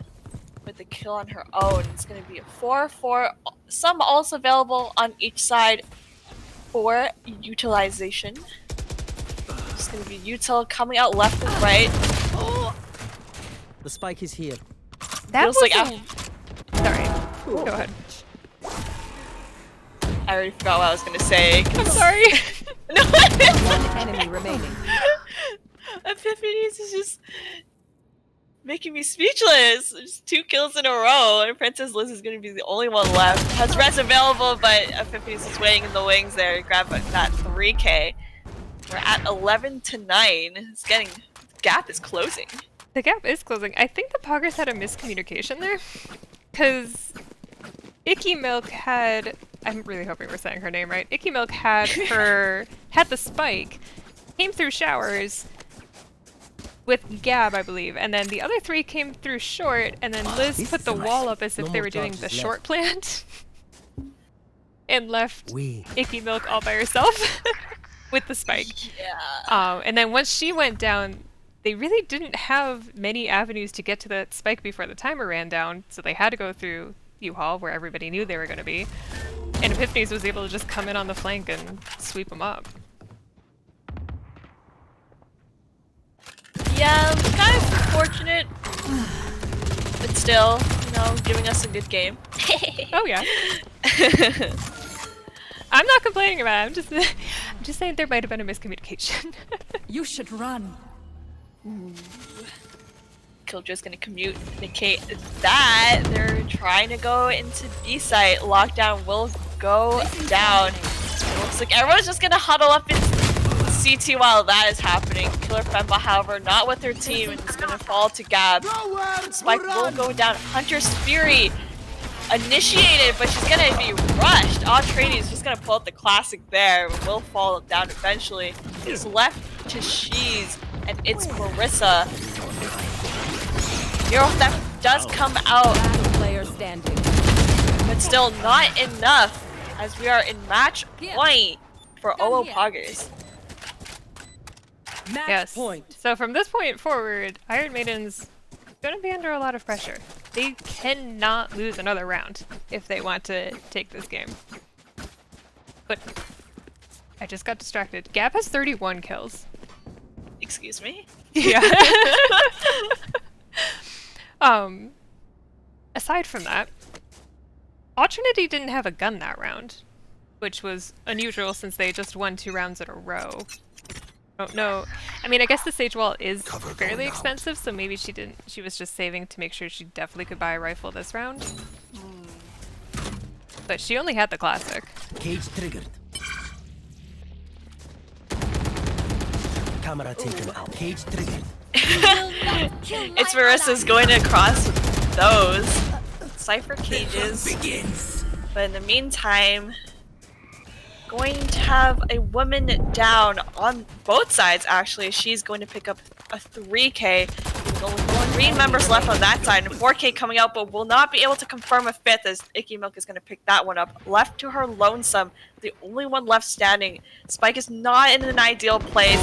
with the kill on her own. It's going to be a 4-4. Some also available on each side for utilization. It's going to be util coming out left and right. The spike is here. That Feels was like Sorry. Go ahead. I already forgot what I was going to say. I'm sorry. No. One enemy remaining. Epiphanies is just making me speechless. Just 2 kills in a row, and Princess Liz is going to be the only one left. Has res available, but Epiphanies is waiting in the wings there to grab that 3K. We're at 11-9. It's getting... Gap is closing. The gap is closing. I think the poggers had a miscommunication there. Because Icky Milk had... I'm really hoping we're saying her name right. Icky Milk had the spike, came through showers with Gab, I believe, and then the other 3 came through short, and then Liz put the wall up as if they were doing the short plant, and left Icky Milk all by herself with the spike. Yeah. And then once she went down, they really didn't have many avenues to get to that spike before the timer ran down, so they had to go through U-Haul, where everybody knew they were going to be. And Epiphanies was able to just come in on the flank and sweep them up. Yeah, kind of fortunate, but still, you know, giving us a good game. Oh yeah. I'm not complaining about it. I'm just saying there might have been a miscommunication. You should run. Killjoy's gonna communicate that they're trying to go into B site. Lockdown will go down. It looks like everyone's just gonna huddle up in CT while that is happening. Killer Femba, however, not with her team, and it's gonna fall to Gab. Spike will go down. Hunter's Fury initiated, but she's gonna be rushed. Autrady is just gonna pull out the classic there. Will fall down eventually. It's left to Sheez, and it's Marissa. Hero Theft does come out, Last player standing. but still not enough, as we are in match point for owo poGGers. Match Yes. point. So from this point forward, Iron Maiden's gonna be under a lot of pressure. They cannot lose another round if they want to take this game. But I just got distracted. Gab has 31 kills. Excuse me? Yeah. Aside from that, Trinity didn't have a gun that round, which was unusual since they just won 2 rounds in a row. Don't know. I mean, I guess the Sage Wall is fairly expensive, so maybe she didn't. She was just saving to make sure she definitely could buy a rifle this round. But she only had the classic. Cage triggered. Camera taken out. Cage triggered. It's Marissa's going to cross those Cypher cages. But in the meantime, going to have a woman down on both sides actually. She's going to pick up a 3K. There's only 3 members left on that side and 4K coming out, but will not be able to confirm a 5th as Icky Milk is going to pick that one up. Left to her lonesome, the only one left standing. Spike is not in an ideal place,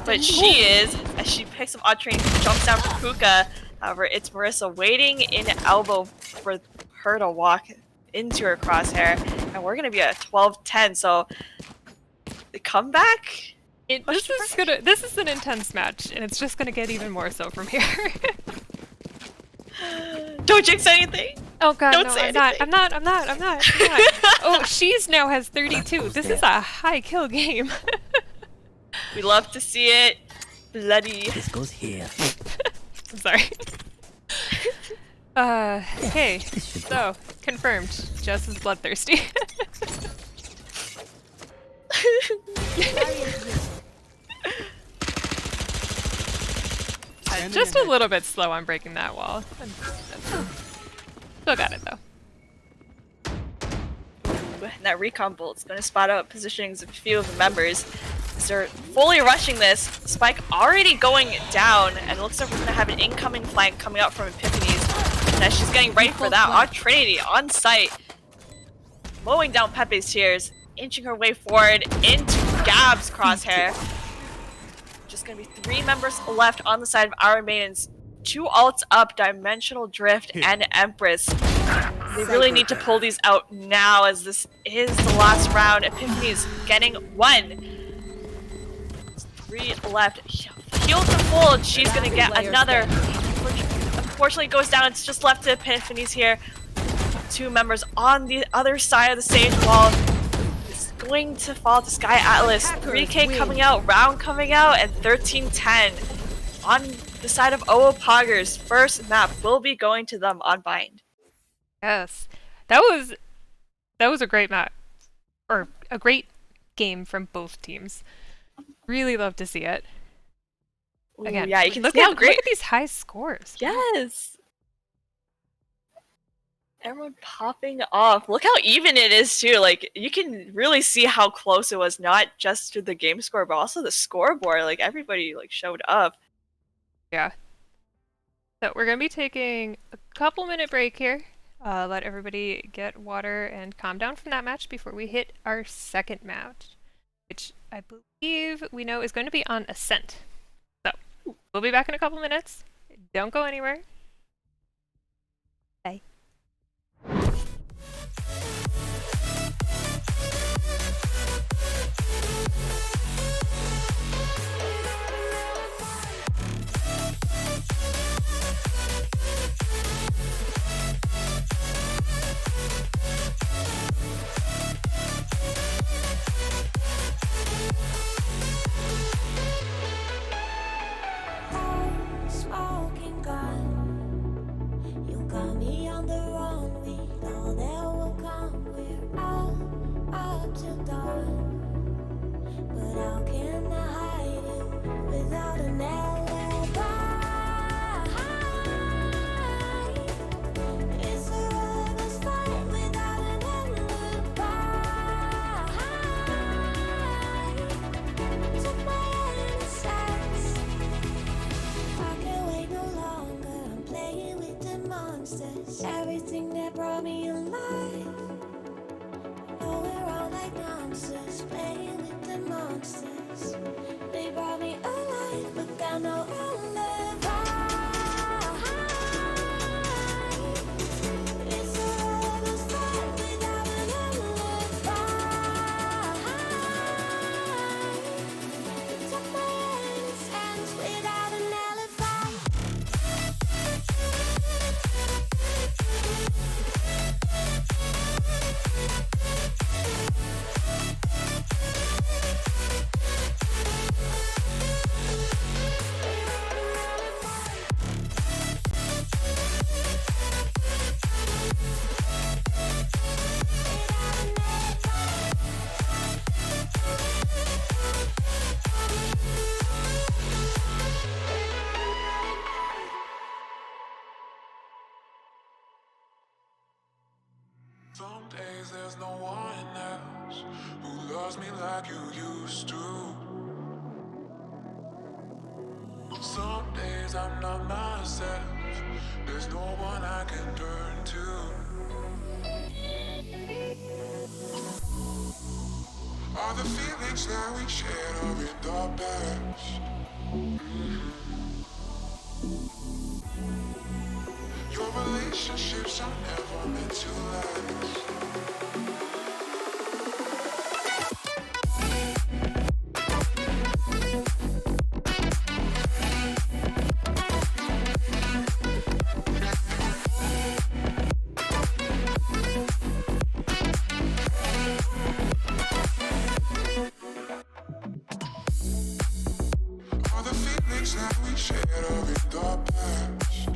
but she is as she picks up Odd Train, jumps down for Puka. However, it's Marissa waiting in elbow for her to walk into her crosshair, and we're gonna be at 12-10. So the comeback. This is an intense match, and it's just gonna get even more so from here. Don't jinx anything. Oh god, Don't no, say I'm not. Oh, she's now has 32. This is a high kill game. We love to see it. Bloody. This goes here. I'm sorry. Okay, so, confirmed. Jess is bloodthirsty. Just a little bit slow on breaking that wall. Still got it though. And that recon bolt's going to spot out positionings of a few of the members. As they're fully rushing this, Spike already going down, and it looks like we're going to have an incoming flank coming out from Epiphany's. And as she's getting ready for that, on Trinity, on site, mowing down Pepe's tears, inching her way forward into Gab's crosshair. Just going to be 3 members left on the side of our Maidens. 2 ults up, Dimensional Drift and Empress. They really need to pull these out now as this is the last round. Epiphany's getting 1. 3 left. Heal to full, she's going to get another. Unfortunately, it goes down. It's just left to Epiphany's here. 2 members on the other side of the stage wall. It's going to fall to Sky Atlas. 3K coming out, round coming out, and 13-10. On the side of owo poGGers, first map will be going to them on Bind. Yes, that was a great match, or a great game from both teams. Really love to see it. Again, ooh, yeah, you can look see how at great. look at these high scores. Yes. Everyone popping off. Look how even it is too. Like you can really see how close it was, not just to the game score, but also the scoreboard. Like everybody like showed up. Yeah. So we're gonna be taking a couple-minute break here. Let everybody get water and calm down from that match before we hit our second match, which I believe we know is going to be on Ascent. So we'll be back in a couple minutes. Don't go anywhere. Bye. Smoking gun, you got me on the run. We know that will come. We're out up till dawn. But how can I hide it without an alibi? It's a rubber's fight without an alibi. Took my innocence. I can't wait no longer. I'm playing with the monsters. Everything that brought me alive. No, we're all like monsters. Playing with the monsters. They brought me alive, but got no alibi. It's a rubber's fight without an alibi. Took my innocence without an alibi. days there's no one else who loves me like you used to. Some days I'm not myself, there's no one I can turn to. All the feelings that we shared are in the past. Your relationships are never meant to last. All the feelings that we shared are in the past.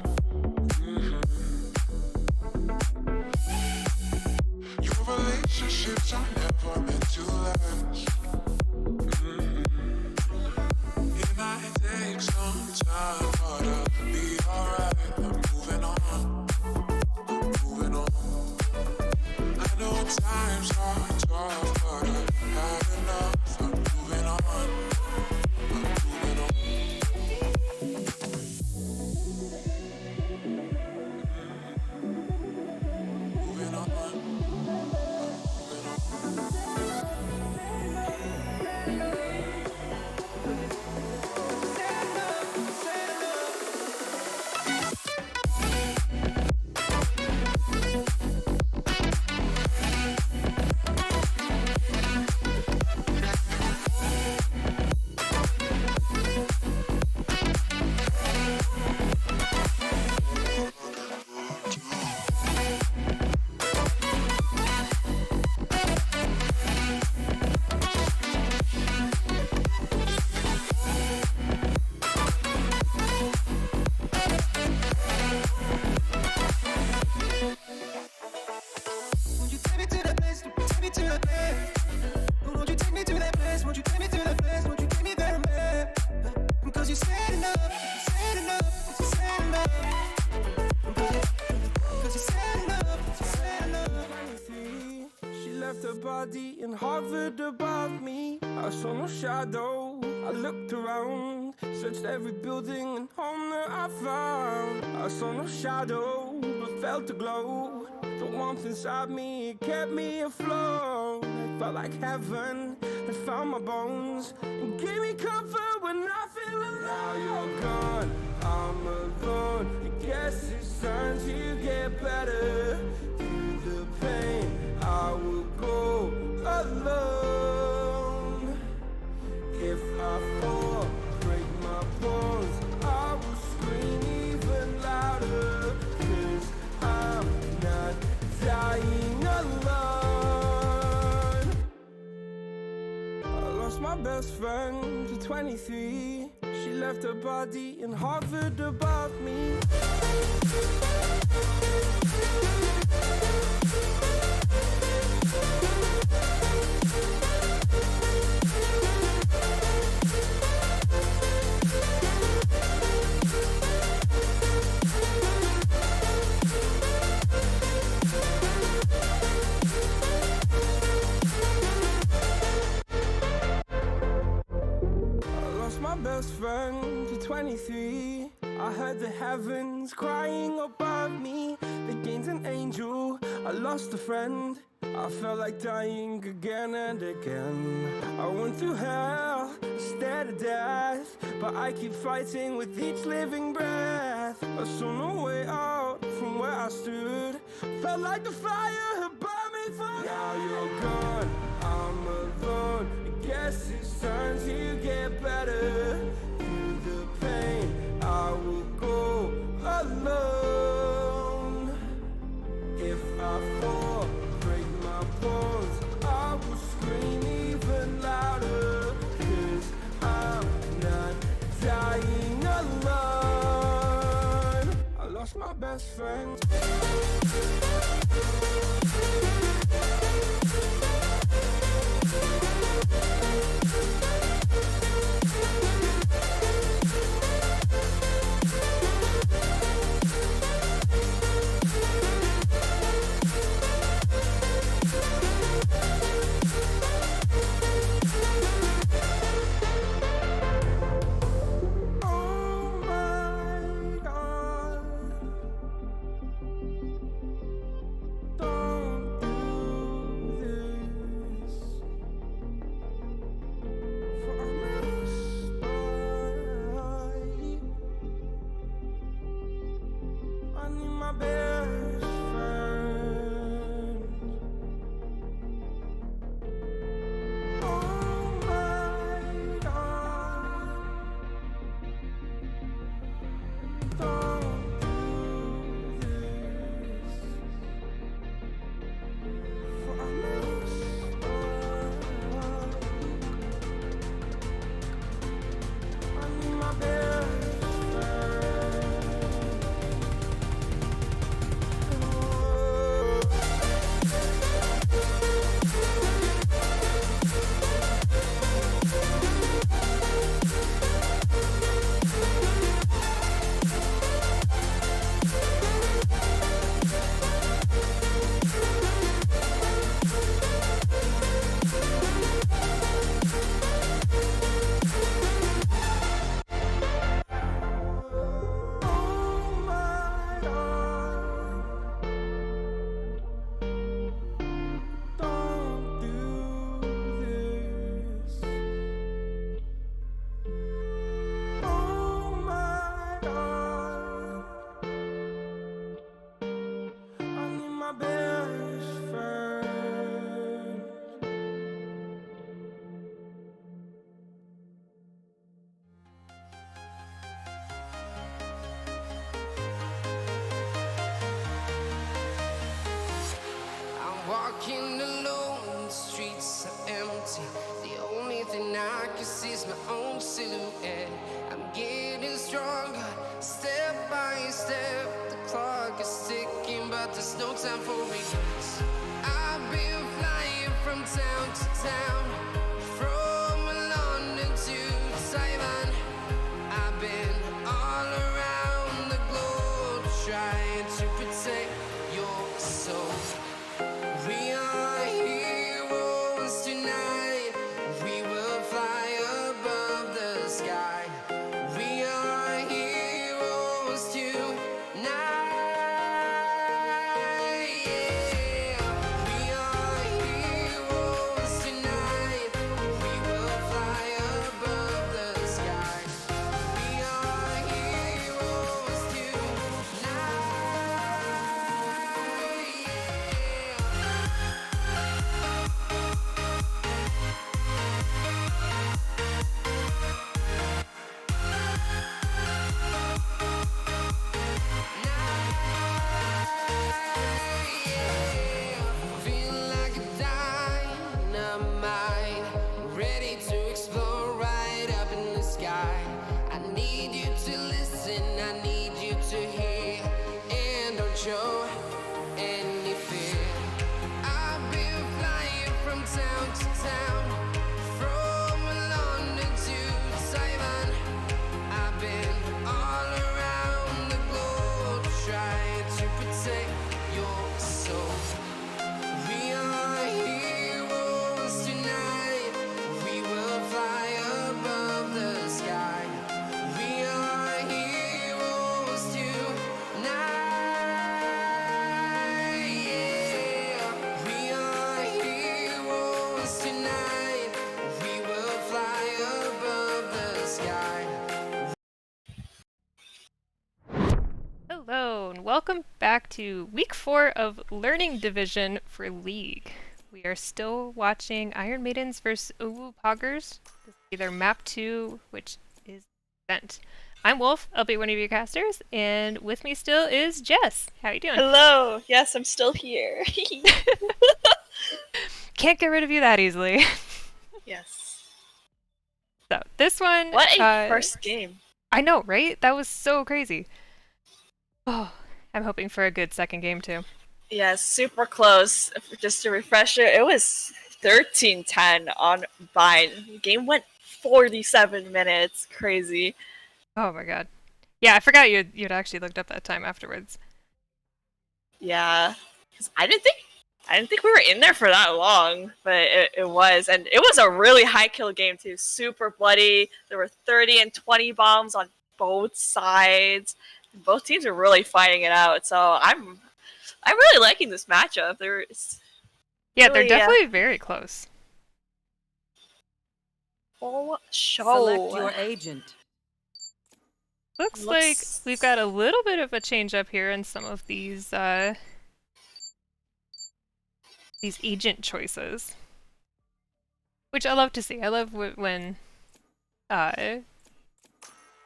Your relationships are never meant to last. It might take some time, but I'll be alright. I'm moving on, I'm moving on. I know times are tough, but I've had enough. I'm moving on, I'm moving on. Moving on, moving Won't you take me to that place? Take me to that place. Won't you take me to that place? Won't you take me to that place? Won't you take me there, man? Because you said enough, you said enough, you said enough. Because you said enough, you said enough. 23, she left her body and hovered above me. I saw no shadow, I looked around, searched every building and home that I found. I saw no shadow, but felt a glow. The warmth inside me, it kept me afloat. It felt like heaven had found my bones and gave me comfort when I feel alone. Now you're gone, I'm alone. I guess it's time to get better. Through the pain, I will go alone. If I fall, break my bones, I will scream even louder. 'Cause I'm not dying alone. I lost my best friend to 23. She left her body and hovered above me. My best friend to 23. I heard the heavens crying above me. They gained an angel, I lost a friend. I felt like dying again and again. I went through hell, stared at death, but I keep fighting with each living breath. I saw no way out from where I stood. Felt like the fire had burned me through. Now you're gone, I'm alone. I guess it's time to get better. Through the pain, I will go alone. If I fall, break my bones, I will scream even louder. 'Cause I'm not dying alone. I lost my best friend. walking alone, the streets are empty. The only thing I can see is my own silhouette. I'm getting stronger, step by step. The clock is ticking, but there's no time for regrets. I've been flying from town to town, from London to Taiwan. I've been all around the globe trying to protect your soul. We are heroes tonight. We will fly above the sky. We are heroes tonight. Yeah. We are heroes tonight. We will fly above the sky. We are heroes tonight. Feel like a dynamite, ready to explode right up in the sky. I need you to listen, I need you to hear, and don't show any fear. I've been flying from town to town, from London to Taiwan. I've been all around the globe trying to protect your soul. We are heroes tonight. We will fly above the sky. We are heroes tonight. Yeah. We are heroes tonight. We will fly above the sky. Hello, and welcome back to week 4 of Learning Division for League. We are still watching Iron Maidens versus owo poGGers. This is either map 2, which is Ascent. I'm Wolf, I'll be one of your casters, and with me still is Jess. How you doing? Hello. Yes, I'm still here. Can't get rid of you that easily. Yes. So, this one... What a first game. I know, right? That was so crazy. Oh, I'm hoping for a good second game too. Yes, super close. Just to refresh it, it was 13-10 on Vine. The game went 47 minutes. Crazy. Oh my god. Yeah, I forgot you'd actually looked up that time afterwards. Yeah, 'cause I didn't think we were in there for that long, but it was, and it was a really high kill game too. Super bloody. There were 30 and 20 bombs on both sides. Both teams are really fighting it out, so I'm really liking this matchup. Yeah, Really, they're definitely very close. full show. Select your agent. Looks like we've got a little bit of a change up here in some of these agent choices, which I love to see. I love when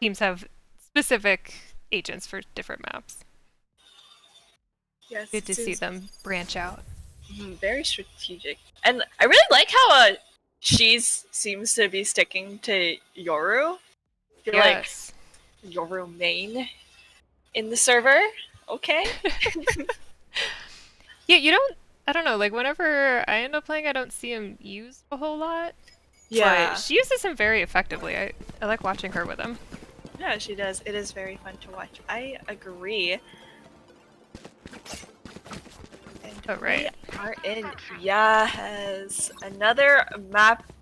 teams have specific agents for different maps. Yes, Good to see them branch out. Very strategic, and I really like how She's seems to be sticking to Yoru. I feel like Yes. Yoru main in the server. Okay. Yeah, I don't know, like whenever I end up playing, I don't see him used a whole lot. Yeah. But she uses him very effectively. I like watching her with him. Yeah, she does. It is very fun to watch. I agree. And Oh, right. we are in Yes, another map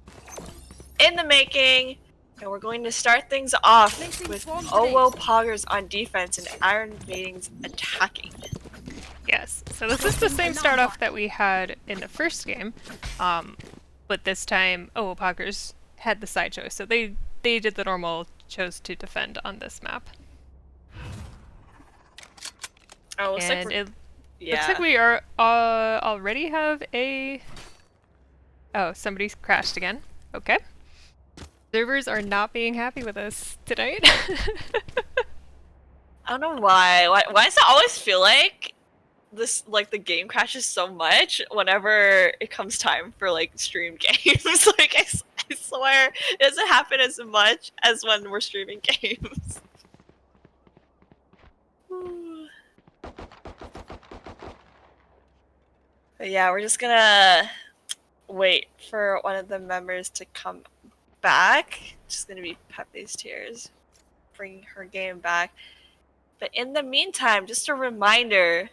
in the making. And we're going to start things off with owo poGGers on defense and Iron Maidens attacking. Yes. So this is the same start off that we had in the first game. But this time owo poGGers had the side choice. So they did the normal, chose to defend on this map. Oh, looks like And we're... it looks like we are already have a... Oh, somebody's crashed again. Okay. Servers are not being happy with us tonight. I don't know why. Why does it always feel like this like the game crashes so much whenever it comes time for like stream games. Like I swear it doesn't happen as much as when we're streaming games. But yeah, we're just gonna wait for one of the members to come back. It's just gonna be Pepe's Tears. Bring her game back. But in the meantime, just a reminder,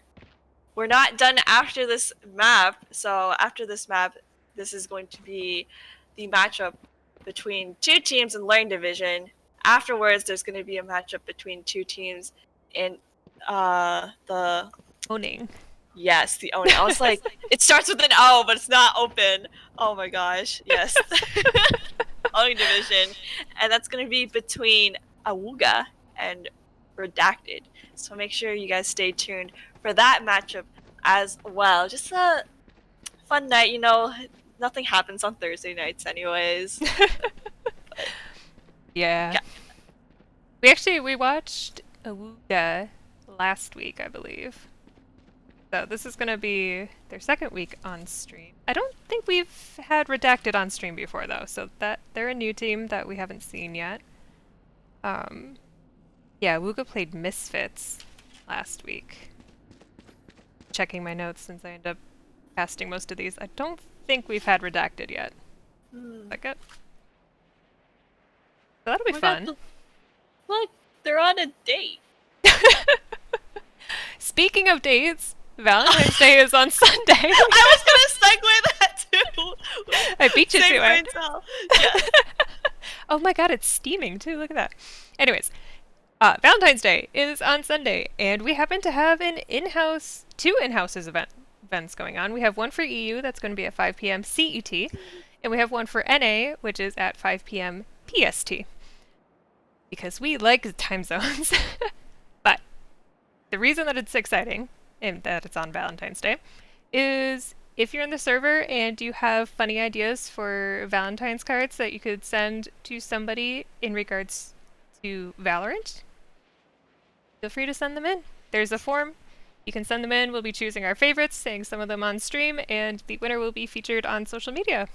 we're not done after this map. So after this map, this is going to be the matchup between two teams in Learning Division. Afterwards, there's going to be a matchup between two teams in the... Owning. Yes, the Owning. I was like, it starts with an O, but it's not open. Oh my gosh, yes. Owning Division. And that's going to be between Awuga and Redacted. So make sure you guys stay tuned for that matchup as well. Just a fun night, you know. Nothing happens on Thursday nights anyways. Yeah. We watched Awuga last week, I believe. So this is going to be their second week on stream. I don't think we've had Redacted on stream before though, so that they're a new team that we haven't seen yet. Yeah, Awuga played Misfits last week. Checking my notes since I end up casting most of these. I don't think we've had Redacted yet. Is that good? So that'll be fun. Look, they're on a date. Speaking of dates, Valentine's Day is on Sunday. I was gonna segue that too. I beat you Same to brain it. cell. Yeah. Oh my god, it's steaming too. Look at that. Anyways, Valentine's Day is on Sunday, and we happen to have two in-houses events going on. We have one for EU that's going to be at 5 p.m. CET, and we have one for NA, which is at 5 p.m. PST. Because we like the time zones. But the reason that it's exciting, and that it's on Valentine's Day, is if you're in the server and you have funny ideas for Valentine's cards that you could send to somebody in regards to Valorant, feel free to send them in. There's a form. You can send them in. We'll be choosing our favorites, saying some of them on stream, and the winner will be featured on social media.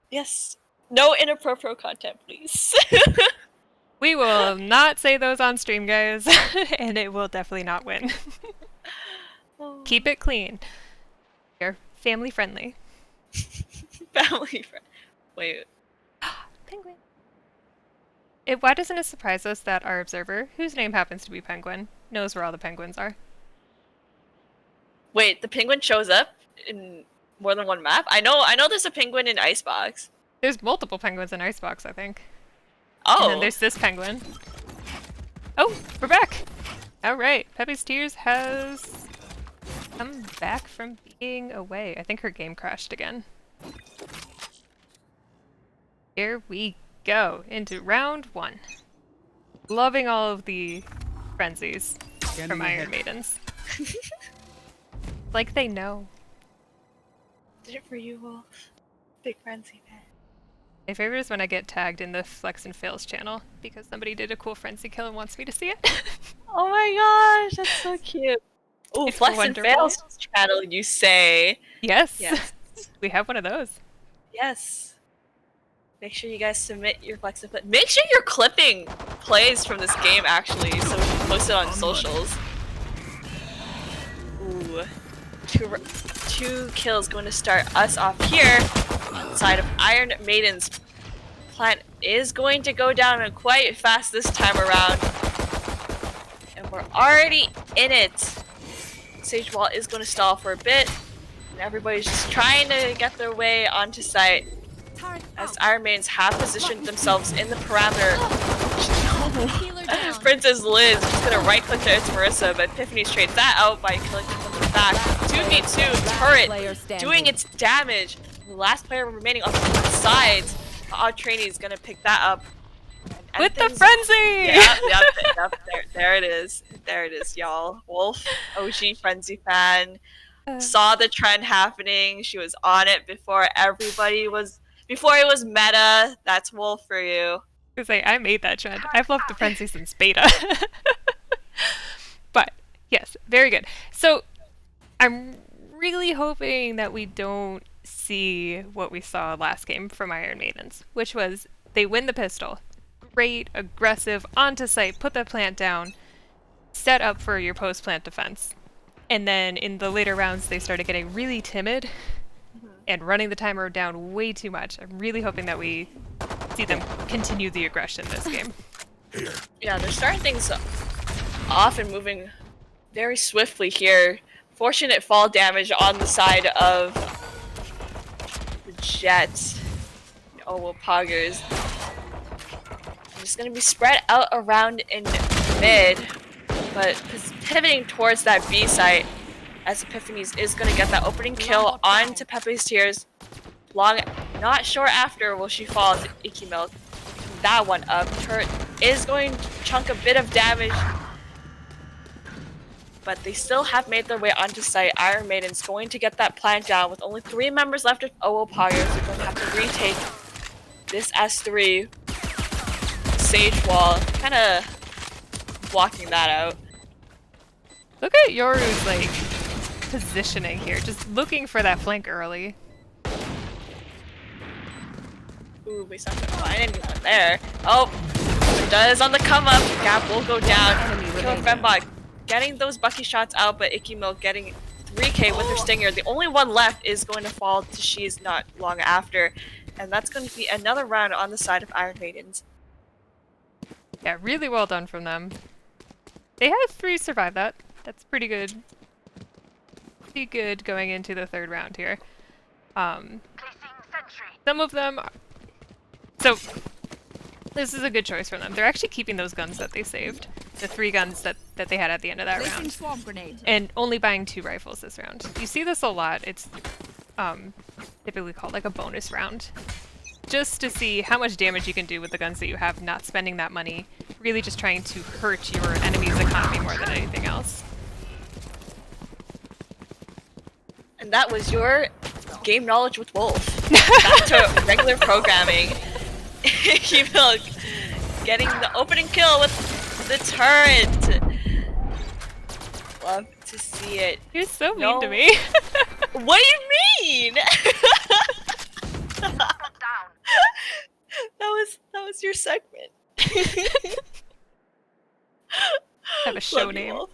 Yes. No inappropriate content, please. We will not say those on stream, guys, and it will definitely not win. Keep it clean. You're family friendly. Family friend. Wait. Penguin. Why doesn't it surprise us that our observer, whose name happens to be Penguin, knows where all the penguins are? Wait, the penguin shows up in more than one map? I know there's a penguin in Icebox. There's multiple penguins in Icebox, I think. Oh. And then there's this penguin. Oh, we're back! Alright, Pepe's Tears has come back from being away. I think her game crashed again. Here we go into round one. Loving all of the frenzies from Iron Maidens. Like they know. Did it for you, Wolf. Big frenzy fan. My favorite is when I get tagged in the Flex and Fails channel because somebody did a cool frenzy kill and wants me to see it. Oh my gosh, that's so cute. Ooh, It's Flex and wonderful. Fails channel, you say? Yes. Yes. We have one of those. Yes. Make sure you guys submit your Flex and Fails. Make sure you're clipping plays from this game, actually, so we can post it on socials. Ooh. Two kills going to start us off here. Side of Iron Maidens. Plant is going to go down quite fast this time around. And we're already in it. Sage Wall is going to stall for a bit. And everybody's just trying to get their way onto site. As Iron Maidens have positioned themselves in the parameter. Princess Liz just going to right click to its Marissa, but Epiphany trades that out by killing them from the back. 2v2 turret doing its damage. The last player remaining on the sides. Odd Trainee is gonna pick that up. And With the frenzy! Yep. There it is. There it is, y'all. Wolf, OG Frenzy fan, saw the trend happening. She was on it before it was meta. That's Wolf for you. I made that trend. I've loved the frenzy since beta. But yes, very good. So I'm really hoping that we don't see what we saw last game from Iron Maidens, which was they win the pistol. Great, aggressive, onto site, put the plant down, set up for your post-plant defense. And then in the later rounds, they started getting really timid and running the timer down way too much. I'm really hoping that we see them continue the aggression this game. Yeah, they're starting things off and moving very swiftly here. Fortunate fall damage on the side of the Jets. Owo poGGers. It's going to be spread out around in mid, but pivoting towards that B site as Epiphanies is going to get that opening kill onto Pepe's Tears. Not sure after will she fall to Icky Milk. That one up. Turret is going to chunk a bit of damage, but they still have made their way onto site. Iron Maiden's going to get that plant down with only 3 members left of owo poGGers. They're going to have to retake this S3 Sage wall, kind of blocking that out. Look at Yoru's, like, positioning here, just looking for that flank early. Ooh, we not gonna find anyone there. Oh, it does on the come up. Gap will go down. Kill Fembot. Getting those Bucky shots out, but Icky Milk getting 3k with her Stinger. The only one left is going to fall to She's not long after. And that's going to be another round on the side of Iron Maidens. Yeah, really well done from them. They had 3 survive that. That's pretty good. Pretty good going into the 3rd round here. Some of them are... So, this is a good choice for them. They're actually keeping those guns that they saved. The 3 guns that they had at the end of that Placing round. swarm grenade. And only buying 2 rifles this round. You see this a lot. It's typically called like a bonus round. Just to see how much damage you can do with the guns that you have, not spending that money, really just trying to hurt your enemy's economy more than anything else. And that was your game knowledge with Wolf. Back to regular programming. Icky Milk getting the opening kill with the turret. Love to see it. You're so mean to me. What do you mean? That was your segment. Have a show Love you, name. Wolf.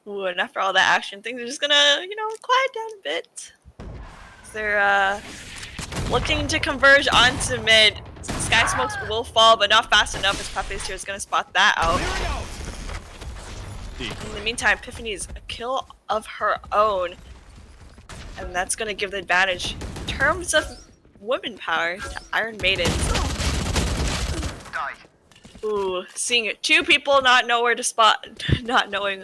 Ooh, and after all that action, things are just gonna, quiet down a bit. They're looking to converge onto mid. Sky Smokes will fall, but not fast enough as Pepe's here is gonna spot that out. In the meantime, Epiphany's a kill of her own. And that's gonna give the advantage in terms of women power to Iron Maidens. Ooh, seeing 2 people not know where to spot, not knowing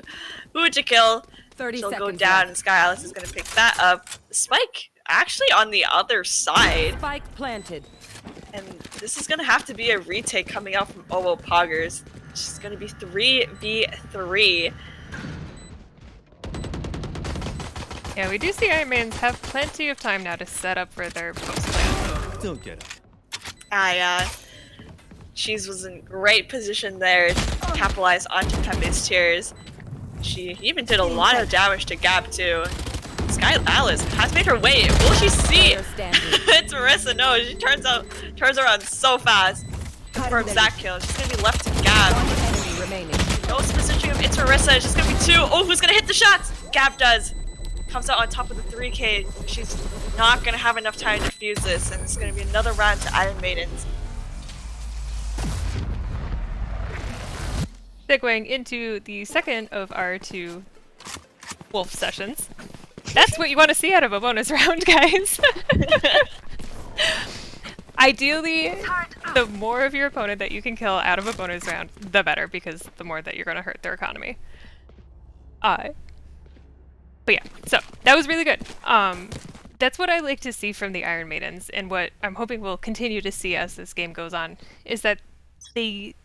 who to kill. 30 She'll seconds go down left. and Sky Alice is gonna pick that up. Spike actually on the other side. Spike planted. And this is gonna have to be a retake coming out from owo poGGers. It's gonna be 3v3. Yeah, we do see Iron Maidens have plenty of time now to set up for their post-plan. Don't get up. She's was in great position there to capitalize onto Pepe's Tears. She even did a lot of damage to Gap too. Sky Alice has made her way. Will she see? Player standing. It's Marissa. No, she turns around so fast. Confirms that kill. She's gonna be left to Gap. Enemy remaining. No positioning of It's Marissa. It's just gonna be 2. Oh, who's gonna hit the shots? Gap does. Comes out on top of the 3k. She's not gonna have enough time to defuse this, and it's gonna be another round to Iron Maidens. Segueing into the second of our 2 Wolf sessions. That's what you want to see out of a bonus round, guys. Ideally, the more of your opponent that you can kill out of a bonus round, the better, because the more that you're going to hurt their economy. But yeah, so that was really good. That's what I like to see from the Iron Maidens, and what I'm hoping we'll continue to see as this game goes on, is that they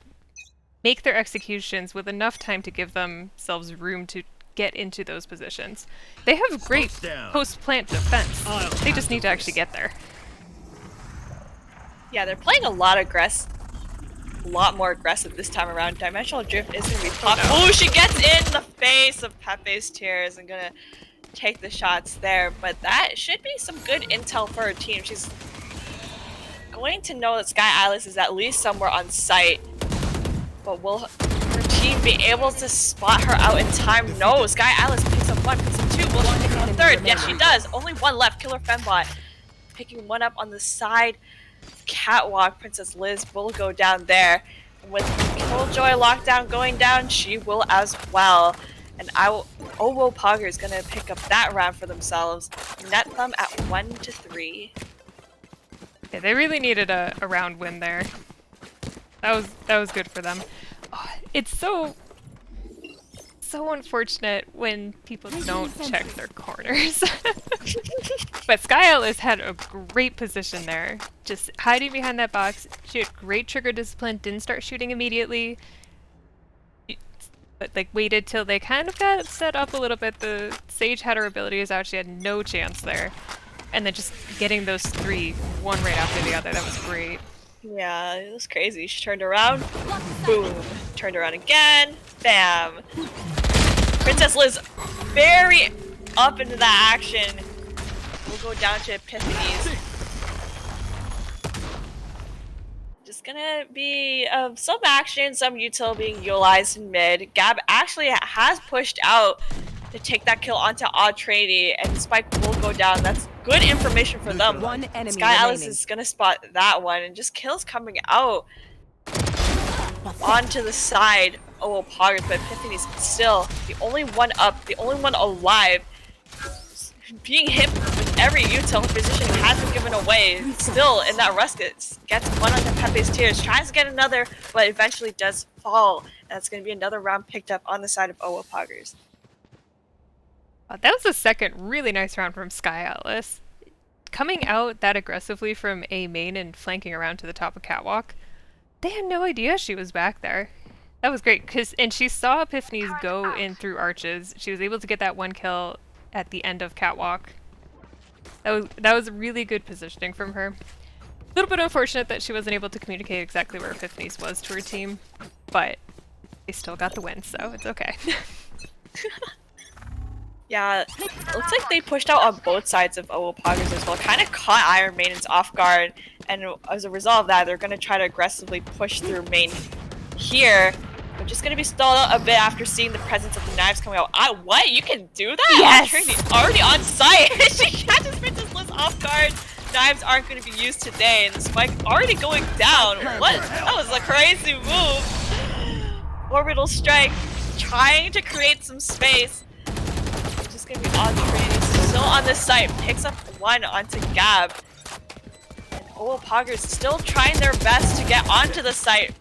make their executions with enough time to give themselves room to get into those positions. They have great post-plant defense. They just need to actually get there. Yeah, they're playing a lot of a lot more aggressive this time around. Dimensional Drift is gonna be tough. Oh, she gets in the face of Pepe's tears and gonna take the shots there. But that should be some good intel for her team. She's going to know that Sky Alice is at least somewhere on site. But will her team be able to spot her out in time? No, Sky Alice picks up one, picks up two. Will she pick up a third? Yes, she does. Only one left. Killer Fembot picking one up on the side. Catwalk, Princess Liz will go down there. And with Killjoy lockdown going down, she will as well. And owo poGGers is gonna pick up that round for themselves. Net them at 1-3. Yeah, they really needed a round win there. That was good for them. Oh, it's so unfortunate when people don't check their corners. But Sky Alice had a great position there, just hiding behind that box. She had great trigger discipline, didn't start shooting immediately, but like waited till they kind of got set up a little bit. The Sage had her abilities out, she had no chance there. And then just getting those three, one right after the other, that was great. Yeah, it was crazy. She turned around, boom. Turned around again, bam. Princess Liz very up into that action. We'll go down to Epiphanies. Just gonna be some action, some util being utilized in mid. Gab actually has pushed out to take that kill onto Odd Trady, and Spike will go down. That's good information for them. One enemy Sky Alice remaining. is gonna spot that one, and just kills coming out onto the side. owo poGGers, but Epiphany's still the only one up, the only one alive. Being hit with every util position has been given away. Still in that rusket, gets one onto Pepe's tears, tries to get another, but eventually does fall. And that's going to be another round picked up on the side of owo poGGers. That was the second really nice round from Sky Alice. Coming out that aggressively from A main and flanking around to the top of Catwalk, they had no idea she was back there. That was great, and she saw Epiphanies go in through arches. She was able to get that one kill at the end of Catwalk. That was really good positioning from her. A little bit unfortunate that she wasn't able to communicate exactly where Epiphanies was to her team, but they still got the win, so it's okay. Yeah, it looks like they pushed out on both sides of owo poGGers as well. Kind of caught Iron Maidens off guard, and as a result of that, they're going to try to aggressively push through main here. But just going to be stalled out a bit after seeing the presence of the knives coming out. What? You can do that? Yes! Trinity's already on site. She catches Princess Liz off guard. Knives aren't going to be used today, and the Spike already going down. What? That was a crazy move. Orbital strike, trying to create some space. It's gonna be on Trinity, still on this site, picks up one onto Gab. And owo poGGers still trying their best to get onto the site.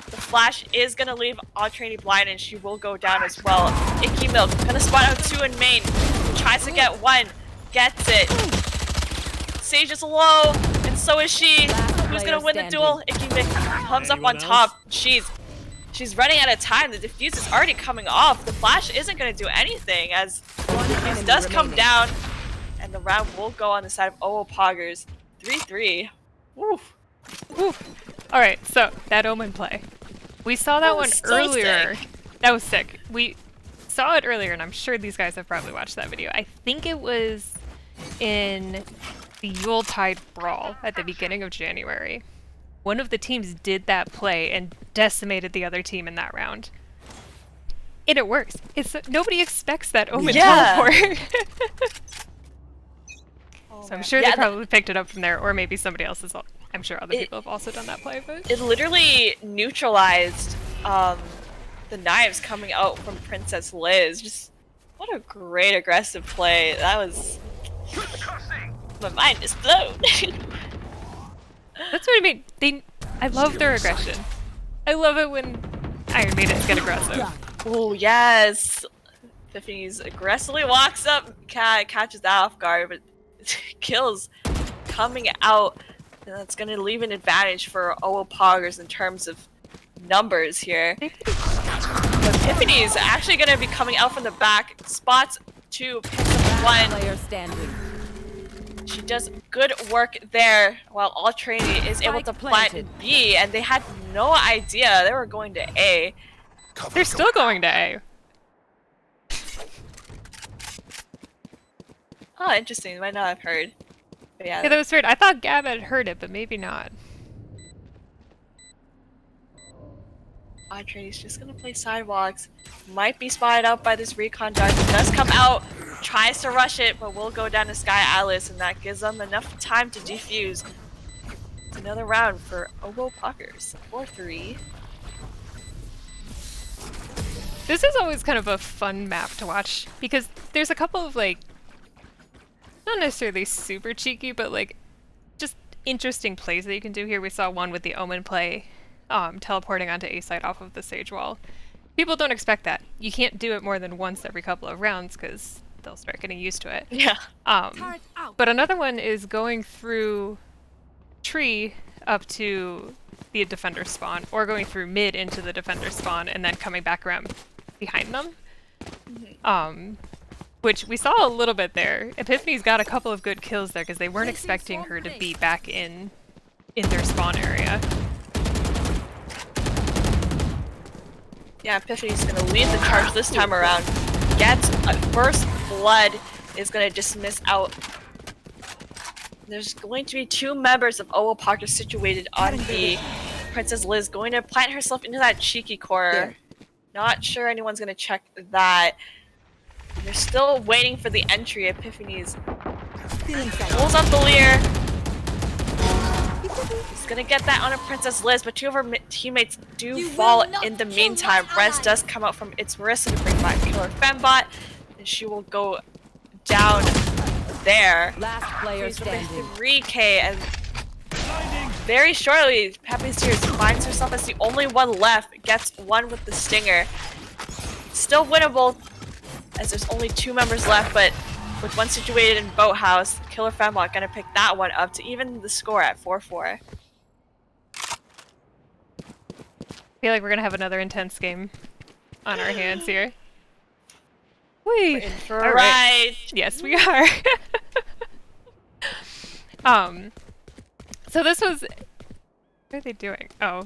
The flash is gonna leave Odd Trinity blind, and she will go down as well. Icky Milk gonna spot out two in main. Tries to get one, gets it. Sage is low, and so is she. Who's gonna win the duel? Icky Milk comes up on top. She's running out of time. The defuse is already coming off. The flash isn't going to do anything as it does come down. And the round will go on the side of owo poGGers. 3-3. Woof. Woof. Alright, so that Omen play. We saw that one so earlier. sick. That was sick. We saw it earlier, and I'm sure these guys have probably watched that video. I think it was in the Yuletide Brawl at the beginning of January. One of the teams did that play and decimated the other team in that round. And it works. Nobody expects that Omen teleport. So I'm sure they probably picked it up from there, or maybe somebody else has. I'm sure other people have also done that play, but it literally neutralized the knives coming out from Princess Liz. Just what a great aggressive play. That was. My mind is blown. That's what I mean. I love their aggression. I love it when Iron Maidens get aggressive. Oh yes, Epiphanies aggressively walks up, catches that off guard, but kills coming out. And that's gonna leave an advantage for owo poGGers in terms of numbers here. Epiphany is actually gonna be coming out from the back, spots two, picks up one. Player standing. She does good work there while all training is able Spike to plant planted. B, and they had no idea they were going to A. They're still going to A. Oh, interesting. Might not have heard. But yeah, Yeah, that was weird. I thought Gab had heard it, but maybe not. Audrey's just gonna play sidewalks. Might be spotted out by this recon dart. Does come out, tries to rush it, but will go down to Sky Atlas, and that gives them enough time to defuse. It's another round for owo poGGers. 4-3. This is always kind of a fun map to watch because there's a couple of like, not necessarily super cheeky, but like just interesting plays that you can do here. We saw one with the Omen play, teleporting onto A site off of the Sage wall. People don't expect that. You can't do it more than once every couple of rounds because they'll start getting used to it. Yeah. Turret out. But another one is going through tree up to the defender spawn, or going through mid into the defender spawn and then coming back around behind them. Which we saw a little bit there. Epiphany's got a couple of good kills there because they weren't expecting her to be back in their spawn area. Yeah, Epiphany's gonna lead the charge this time around. Gets a first blood, is gonna dismiss out. There's going to be 2 members of owo poGGers situated on B. Princess Liz going to plant herself into that cheeky corner. Not sure anyone's gonna check that. They're still waiting for the entry. Epiphany's pulls up the leer. He's gonna get that on a Princess Liz, but 2 of her teammates do fall in the meantime. Res does come out from its Marissa to bring back Killer Fembot, and she will go down there. Last player She's with standing. 3K, and very shortly, Pepe's Tears finds herself as the only one left. Gets one with the Stinger. Still winnable, as there's only 2 members left, but with one situated in Boathouse, Killer Fembot gonna pick that one up to even the score at 4-4. I feel like we're gonna have another intense game on our hands here. Whee! In for a All right. ride. Yes, we are. So this was. What are they doing? Oh,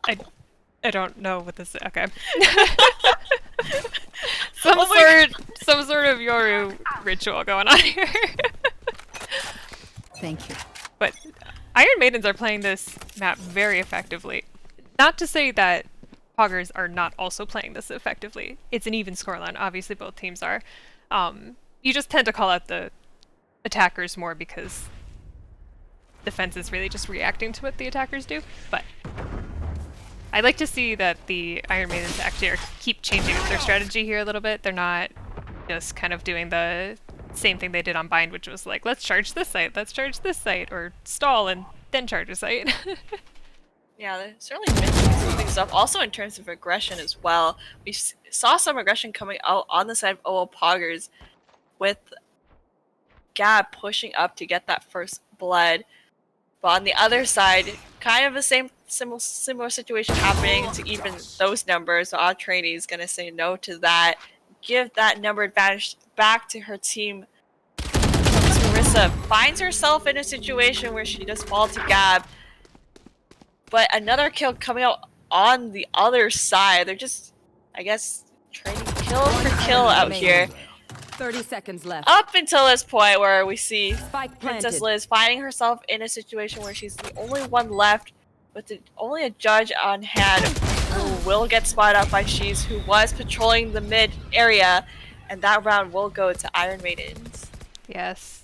I don't know what this is. Okay. some sort of Yoru ritual going on here. Thank you. But Iron Maidens are playing this map very effectively. Not to say that poGGers are not also playing this effectively. It's an even scoreline. Obviously, both teams are. You just tend to call out the attackers more because defense is really just reacting to what the attackers do. But I'd like to see that the Iron Maidens actually keep changing up their strategy here a little bit. They're not just kind of doing the same thing they did on Bind, which was like, let's charge this site, or stall and then charge a site. Yeah, they're certainly mixing some things up. Also in terms of aggression as well. We saw some aggression coming out on the side of owo poGGers with Gab pushing up to get that first blood. But on the other side, kind of the same similar situation happening to even those numbers. So our trainee is going to say no to that. Give that number advantage back to her team. Marissa finds herself in a situation where she does fall to Gab. But another kill coming out on the other side. They're just, I guess, trading kill for kill out here. 30 seconds left. Up until this point where we see Spike Princess planted. Liz finding herself in a situation where she's the only one left with only a judge on hand who will get spotted out by Cheese, who was patrolling the mid area, and that round will go to Iron Maidens. Yes.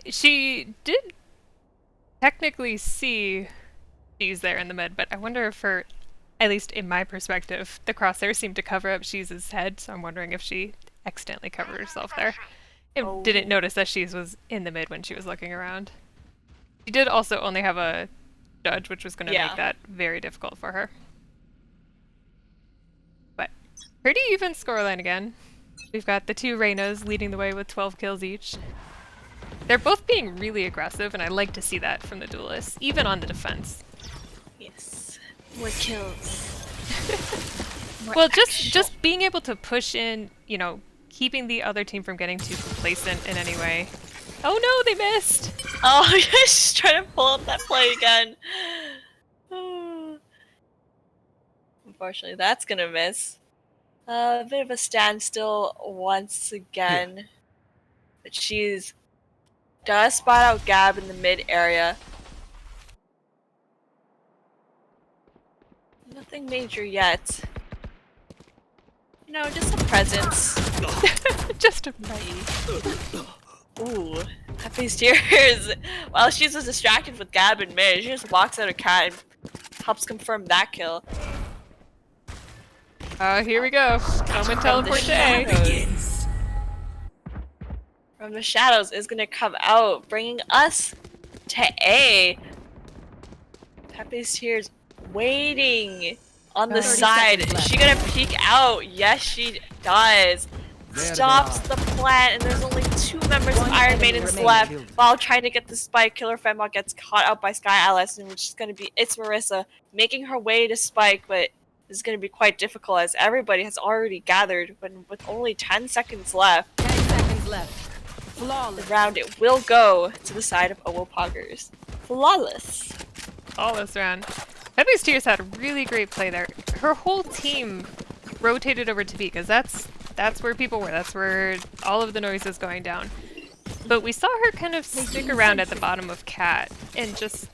She did technically see Cheese there in the mid, but I wonder if her, at least in my perspective, the crosshair seemed to cover up Cheese's head, so I'm wondering if she accidentally covered herself there. And didn't notice that Cheese was in the mid when she was looking around. She did also only have a judge, which was going to make that very difficult for her. But pretty even scoreline again. We've got the 2 Reynas leading the way with 12 kills each. They're both being really aggressive, and I like to see that from the duelists, even on the defense. Yes. More kills. Well, just being able to push in, keeping the other team from getting too complacent in any way. Oh no, they missed! Oh, she's trying to pull up that play again. Unfortunately, that's gonna miss. A bit of a standstill once again. But she's does spot out Gab in the mid area. Nothing major yet. You know, just a presence. Just a right. Ooh, Happy's Tears. While she's just distracted with Gab and mid, she just walks out of cat and helps confirm that kill. Here we go. Omen teleport to A. From the shadows is gonna come out, bringing us to A. Happy's Tears waiting on the 30 side. seconds Is left. she gonna peek out? Yes, she does. Stops the plant, and there's only 2 members of One Iron enemy Maidens remaining. left while trying to get the spike. Killer Femma gets caught out by Sky Alice, and which is gonna be Marissa making her way to spike, but this is gonna be quite difficult as everybody has already gathered, but with only 10 seconds left. 10 seconds left. The Flawless. round it will go to the side of owo poGGers. Flawless. All this round. Happy's Tears had a really great play there. Her whole team rotated over to B because that's where people were. That's where all of the noise is going down. But we saw her kind of stick around at the bottom of Cat and just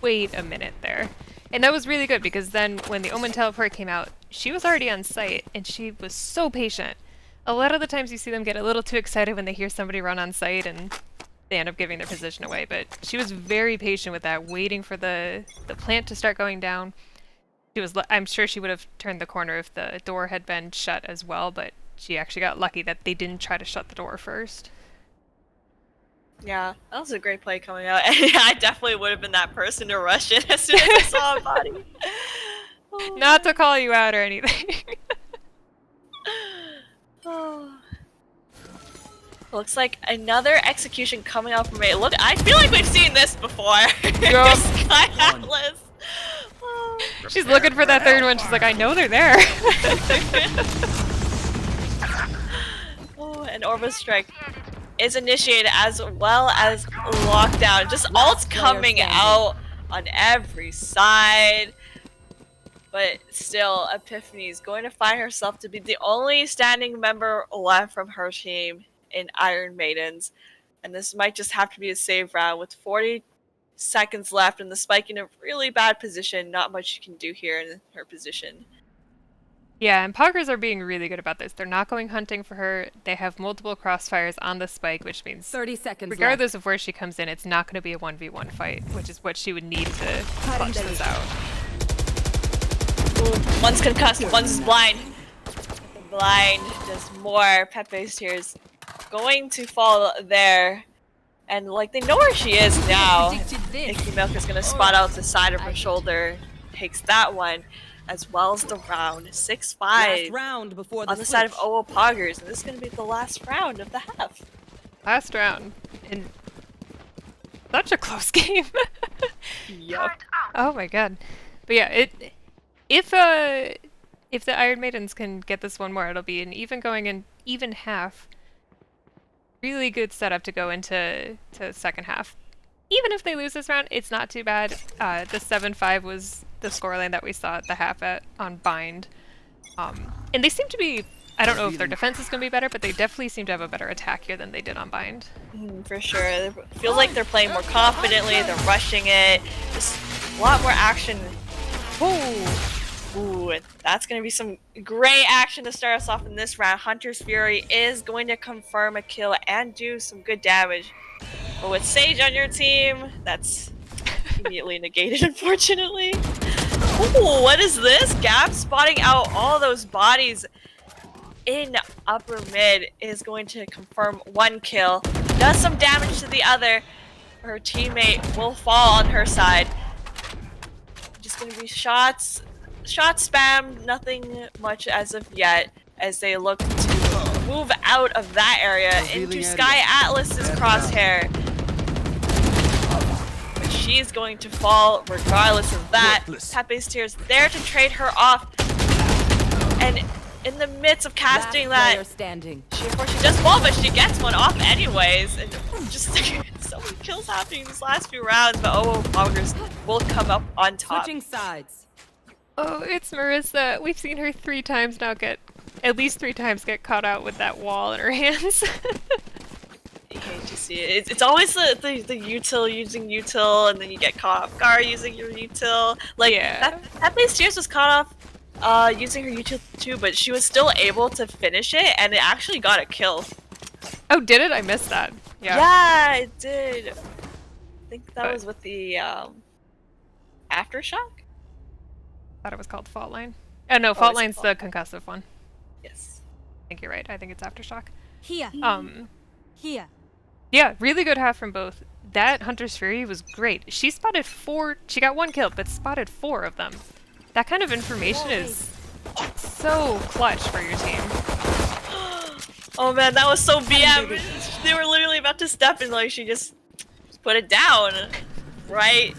wait a minute there. And that was really good because then when the Omen teleport came out, she was already on site and she was so patient. A lot of the times you see them get a little too excited when they hear somebody run on site and they end up giving their position away. But she was very patient with that, waiting for the plant to start going down. She was, I'm sure she would have turned the corner if the door had been shut as well, but she actually got lucky that they didn't try to shut the door first. Yeah, that was a great play coming out. And yeah, I definitely would have been that person to rush in as soon as I saw a body. Oh, Not to call you out or anything. oh. Looks like another execution coming out from A. Look, I feel like we've seen this before. Yup. Sky Atlas. Oh. She's looking for that third one. She's like, I know they're there. Oh, and Orba Strike is initiated as well as lockdown. Just ults coming out on every side. But still, Epiphany is going to find herself to be the only standing member left from her team in Iron Maidens. And this might just have to be a save round with 40 seconds left and the spike in a really bad position. Not much you can do here in her position. Yeah, and poggers are being really good about this. They're not going hunting for her. They have multiple crossfires on the spike, which means 30 seconds regardless of where she comes in, it's not going to be a 1v1 fight, which is what she would need to clutch this out. Ooh, one's concussed, one's blind. Blind does more. Pepe's Tears going to fall there. And like they know where she is now. Icky Milk is going to spot out the side of her shoulder. Takes that one. As well as the round. 6-5 Last round before on the side of owo poGGers. And this is going to be the last round of the half. Last round. And such a close game. Yup. Oh my god. But yeah, if the Iron Maidens can get this one more, it'll be an even going and even half. Really good setup to go into second half. Even if they lose this round, it's not too bad. The 7-5 was the scoreline that we saw at the half on Bind. And they seem to be, I don't know if their defense is going to be better, but they definitely seem to have a better attack here than they did on Bind. For sure. It feels like they're playing more confidently, they're rushing it. Just a lot more action. Ooh, that's going to be some great action to start us off in this round. Hunter's Fury is going to confirm a kill and do some good damage. But with Sage on your team, that's immediately negated, unfortunately. Ooh, what is this? Gab spotting out all those bodies in upper mid is going to confirm one kill. Does some damage to the other. Her teammate will fall on her side. Just going to be shots spam, nothing much as of yet, as they look to move out of that area into Sky Atlas's crosshair. But she's going to fall regardless of that. Pepe's Tears there to trade her off. And in the midst of casting Last player that, standing. she of course she does well, but she gets one off anyways, and just so many kills happening in these last few rounds. But owo poGGers will come up on top. Switching sides. Oh, it's Marissa. We've seen her 3 times now at least 3 times get caught out with that wall in her hands. You hate to see it. It's always the util using util, and then you get caught off guard using your util. Like, Yeah. that base Tears was caught off using her util too, but she was still able to finish it, and it actually got a kill. Oh, did it? I missed that. Yeah. Yeah, it did. I think that But- was with the Aftershock? Thought it was called Fault Line. Oh no, Fault is it Line's Fault the concussive one. Yes. I think you're right. I think it's Aftershock. Here. Here. Yeah, really good half from both. That Hunter's Fury was great. She spotted 4, she got 1 kill, but spotted 4 of them. That kind of information is so clutch for your team. Oh man, that was so BM. They were literally about to step and like she just put it down right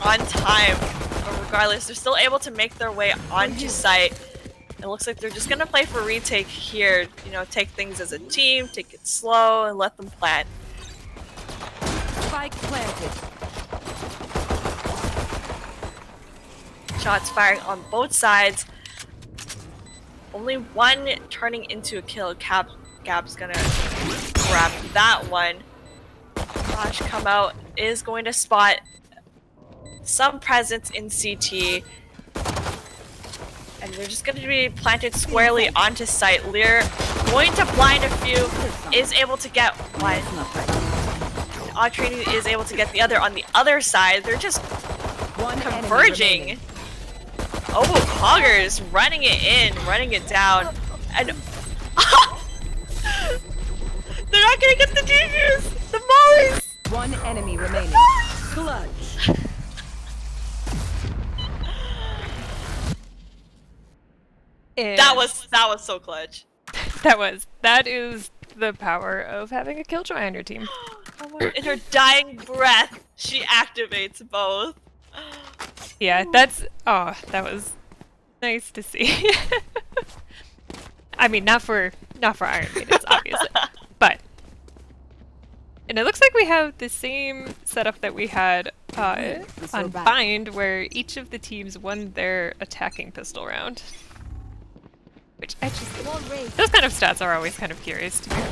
on time. But regardless, they're still able to make their way onto site. It looks like they're just gonna play for retake here. You know, take things as a team, take it slow, and let them plant. Spike planted. Shots firing on both sides. Only one turning into a kill. Gab's gonna grab that one. Flash come out is going to spot some presence in CT. And they're just going to be planted squarely onto site. Lear going to blind a few, is able to get one. Trini is able to get the other on the other side. They're just One enemy converging. remaining. Owo poGGers running it in, running it down, and they're not gonna get the defuse. The mollies. One enemy remaining. Clutch. And That was so clutch. that is the power of having a killjoy on your team. In her dying breath, she activates both. Yeah, that was nice to see. I mean, not for Iron Maidens, obviously, but. And it looks like we have the same setup that we had on Bind, where each of the teams won their attacking pistol round. Which I just... Those kind of stats are always kind of curious to me.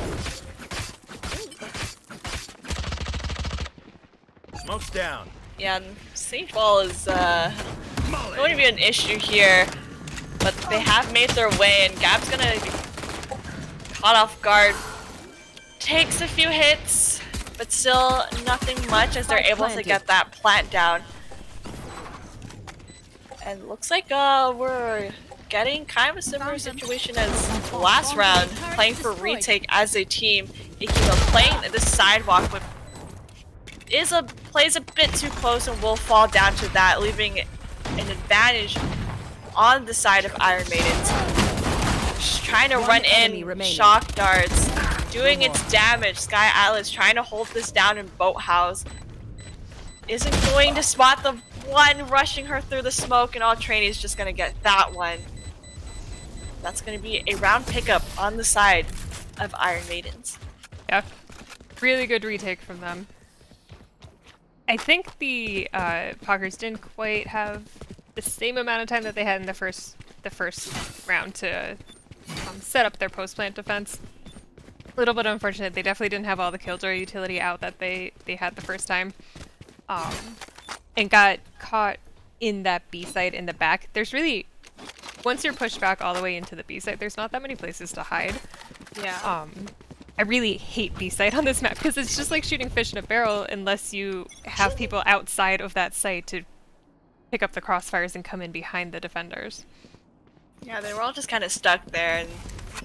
Smoke's down. Yeah, and Sage Ball is going to be an issue here, but they have made their way, and Gab's gonna be caught off guard. Takes a few hits, but still nothing much as they're able to get that plant down. And looks like we're getting kind of a similar situation as the last round, playing for retake as a team. Ikimo playing the sidewalk, but plays a bit too close and will fall down to that, leaving an advantage on the side of Iron Maidens. Just trying to run in shock darts, doing its damage. Sky Atlas trying to hold this down in Boathouse. Isn't going to spot the one rushing her through the smoke, and all Trainee's just gonna get that one. That's gonna be a round pickup on the side of Iron Maidens. Yeah, really good retake from them. I think the poggers didn't quite have the same amount of time that they had in the first round to set up their post-plant defense. A little bit unfortunate. They definitely didn't have all the killjoy utility out that they had the first time, and got caught in that B site in the back. There's really, once you're pushed back all the way into the B site, there's not that many places to hide. Yeah. I really hate B-site on this map because it's just like shooting fish in a barrel unless you have people outside of that site to pick up the crossfires and come in behind the defenders. Yeah, they were all just kind of stuck there and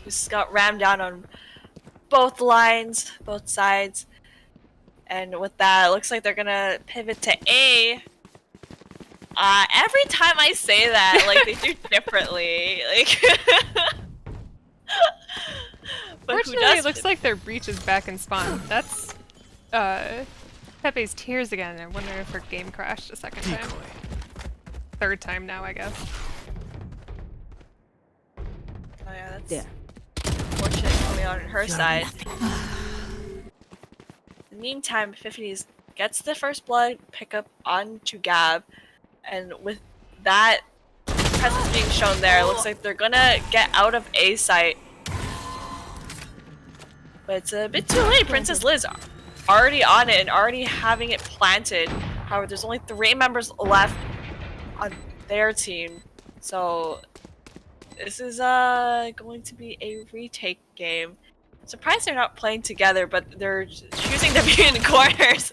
just got rammed down on both lines, both sides. And with that, it looks like they're gonna pivot to A. Every time I say that, like, they do differently. Like, but who Fortunately, does it looks like their breach is back in spawn. That's Pepe's Tears again. I wonder if her game crashed a second time. Third time now, I guess. Oh yeah, that's There. unfortunate coming out on her side. In the meantime, Epiphanies gets the first blood pickup onto Gab, and with that presence being shown there, it looks like they're gonna get out of A site. But it's a bit too late. Princess Liz already on it and already having it planted. However, there's only 3 members left on their team, so this is going to be a retake game. Surprised they're not playing together, but they're choosing to be in corners.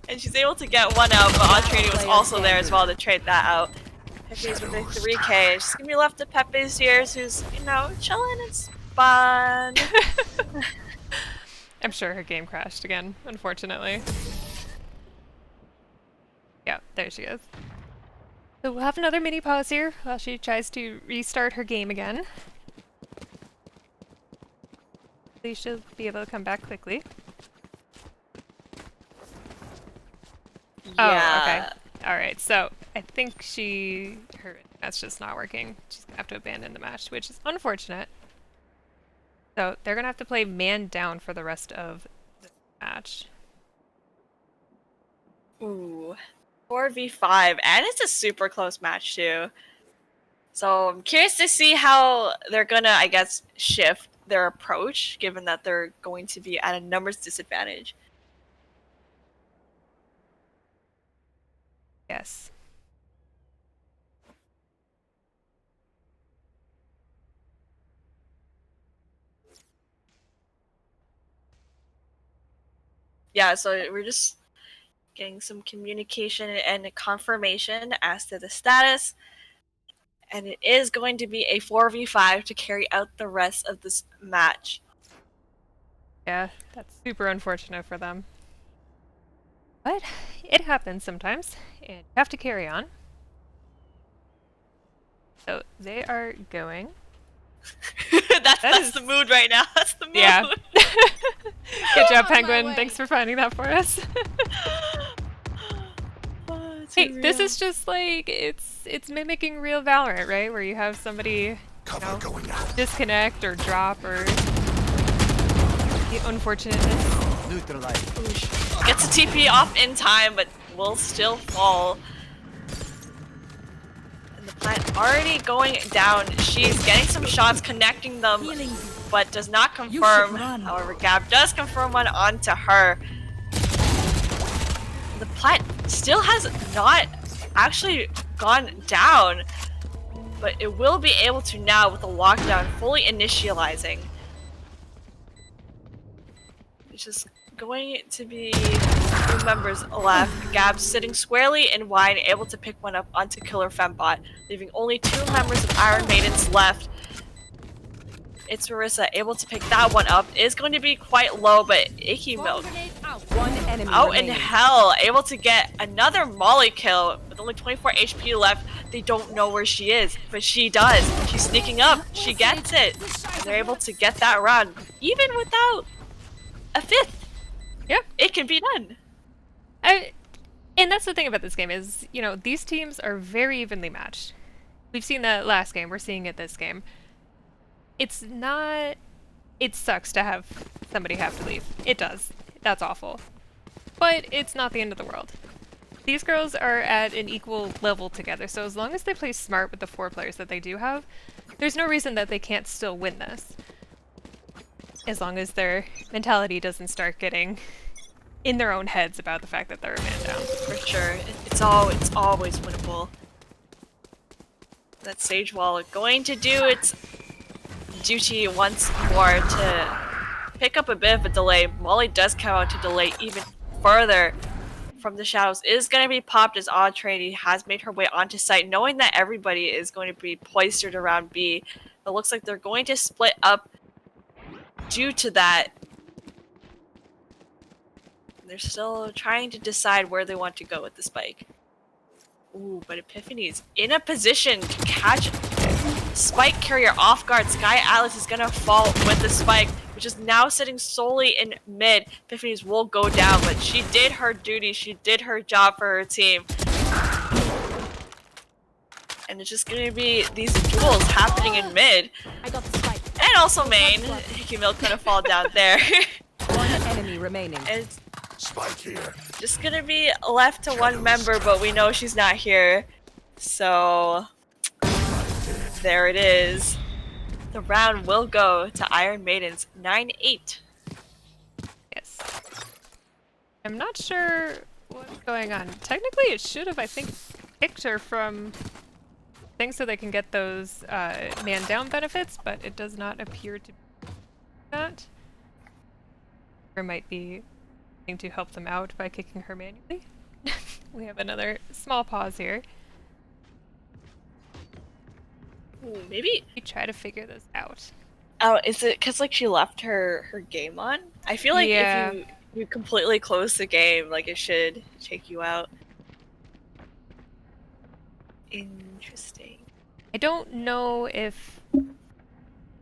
And she's able to get one out, but Audrey was also there as well to trade that out. Pepe's with a 3K. She's gonna be left to Pepe's here, who's, you know, chilling and fun. I'm sure her game crashed again, unfortunately. Yeah, there she is. So we'll have another mini pause here while she tries to restart her game again. Hopefully she'll be able to come back quickly. Yeah. Oh, okay. Alright, so I think that's just not working. She's gonna have to abandon the match, which is unfortunate. So they're gonna have to play man down for the rest of the match. Ooh. 4v5, and it's a super close match too. So I'm curious to see how they're gonna, I guess, shift their approach, given that they're going to be at a numbers disadvantage. Yes. Yeah, so we're just getting some communication and a confirmation as to the status. And it is going to be a 4v5 to carry out the rest of this match. Yeah, that's super unfortunate for them. But it happens sometimes, and you have to carry on. So they are going. that's the mood right now. That's the mood. Yeah. Good job, On my Penguin. way. Thanks for finding that for us. Hey, this is just like it's mimicking real Valorant, right? Where you have somebody disconnect or drop or the unfortunateness. Gets a TP off in time, but will still fall. And the plant already going down. She's getting some shots, connecting them, but does not confirm. However, Gab does confirm one onto her. The plant still has not actually gone down, but it will be able to now with the lockdown fully initializing. It's just going to be 2 members left. Gab sitting squarely in wide, able to pick one up onto Killer Fembot, leaving only 2 members of Iron Maidens left. It's Marissa able to pick that one up. Is going to be quite low, but Icky Milk One enemy out in remaining. hell, able to get another Molly kill with only 24 HP left. They don't know where she is, but she does. She's sneaking up. She gets it. And they're able to get that round, even without a 5th. Yeah. It can be done. And that's the thing about this game is, you know, these teams are very evenly matched. We've seen that last game. We're seeing it this game. It's not... It sucks to have somebody have to leave. It does. That's awful. But it's not the end of the world. These girls are at an equal level together, so as long as they play smart with the 4 players that they do have, there's no reason that they can't still win this. As long as their mentality doesn't start getting in their own heads about the fact that they're a man down. For sure. It's always winnable. That Sage Wall going to do its duty once more to pick up a bit of a delay. Molly does come out to delay even further from the shadows. Is going to be popped as Odd Trinity has made her way onto site, knowing that everybody is going to be cloistered around B. It looks like they're going to split up due to that. They're still trying to decide where they want to go with the spike. Ooh, but Epiphany's in a position to catch Spike Carrier off guard. Sky Atlas is gonna fall with the spike, which is now sitting solely in mid. Epiphany's will go down, but she did her duty. She did her job for her team. and it's just gonna be these duels happening in mid. I got the spike. And also main. Hikimil's gonna fall down there. One enemy remaining. And it's just gonna be left to one member, but we know she's not here. So there it is. The round will go to Iron Maidens 9-8. Yes. I'm not sure what's going on. Technically, it should have, I think, picked her from things so they can get those man down benefits, but it does not appear to be that. There might be something to help them out by kicking her manually. We have another small pause here. Ooh, maybe. We try to figure this out. Oh, is it because like she left her game on? I feel like Yeah. if you completely close the game, like it should take you out. Interesting. I don't know if,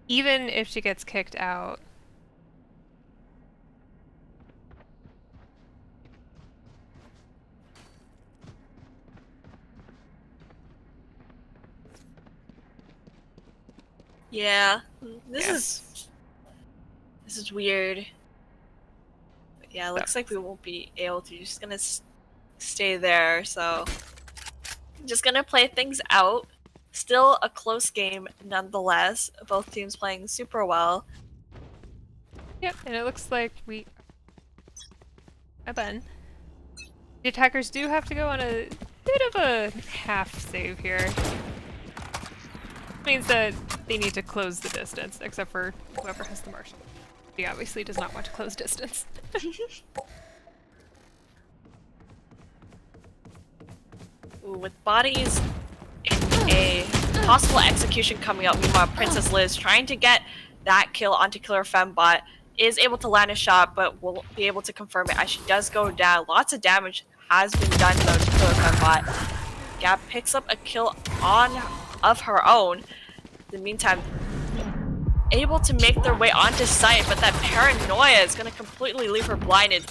even if she gets kicked out, Yeah, this Yeah. is weird. But yeah, it looks like we won't be able to. Just gonna stay there. So just gonna play things out. Still a close game, nonetheless. Both teams playing super well. yep, and it looks like we are done. The attackers do have to go on a bit of a half save here. Means that they need to close the distance, except for whoever has the marshal. He obviously does not want to close distance. Ooh, with bodies in a possible execution coming up, meanwhile Princess Liz trying to get that kill onto Killer Fembot is able to land a shot, but won't be able to confirm it as she does go down. Lots of damage has been done though to Killer Fembot. Gab picks up a kill of her own. In the meantime, able to make their way onto site, but that paranoia is going to completely leave her blinded,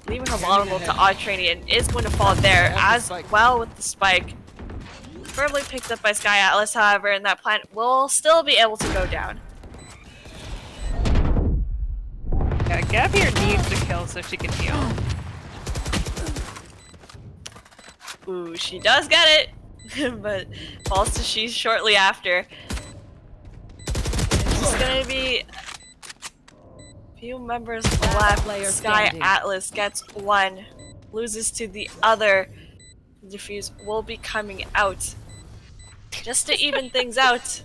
leaving her vulnerable to odd training, and is going to fall there as well with the spike. Firmly picked up by Sky Atlas, however, and that plant will still be able to go down. Yeah, Gab here needs to kill so she can heal. Ooh, she does get it, but falls to She's shortly after. It's gonna be a few members left. player Sky standing. Atlas gets one, loses to the other. The defuse will be coming out. Just to even things out.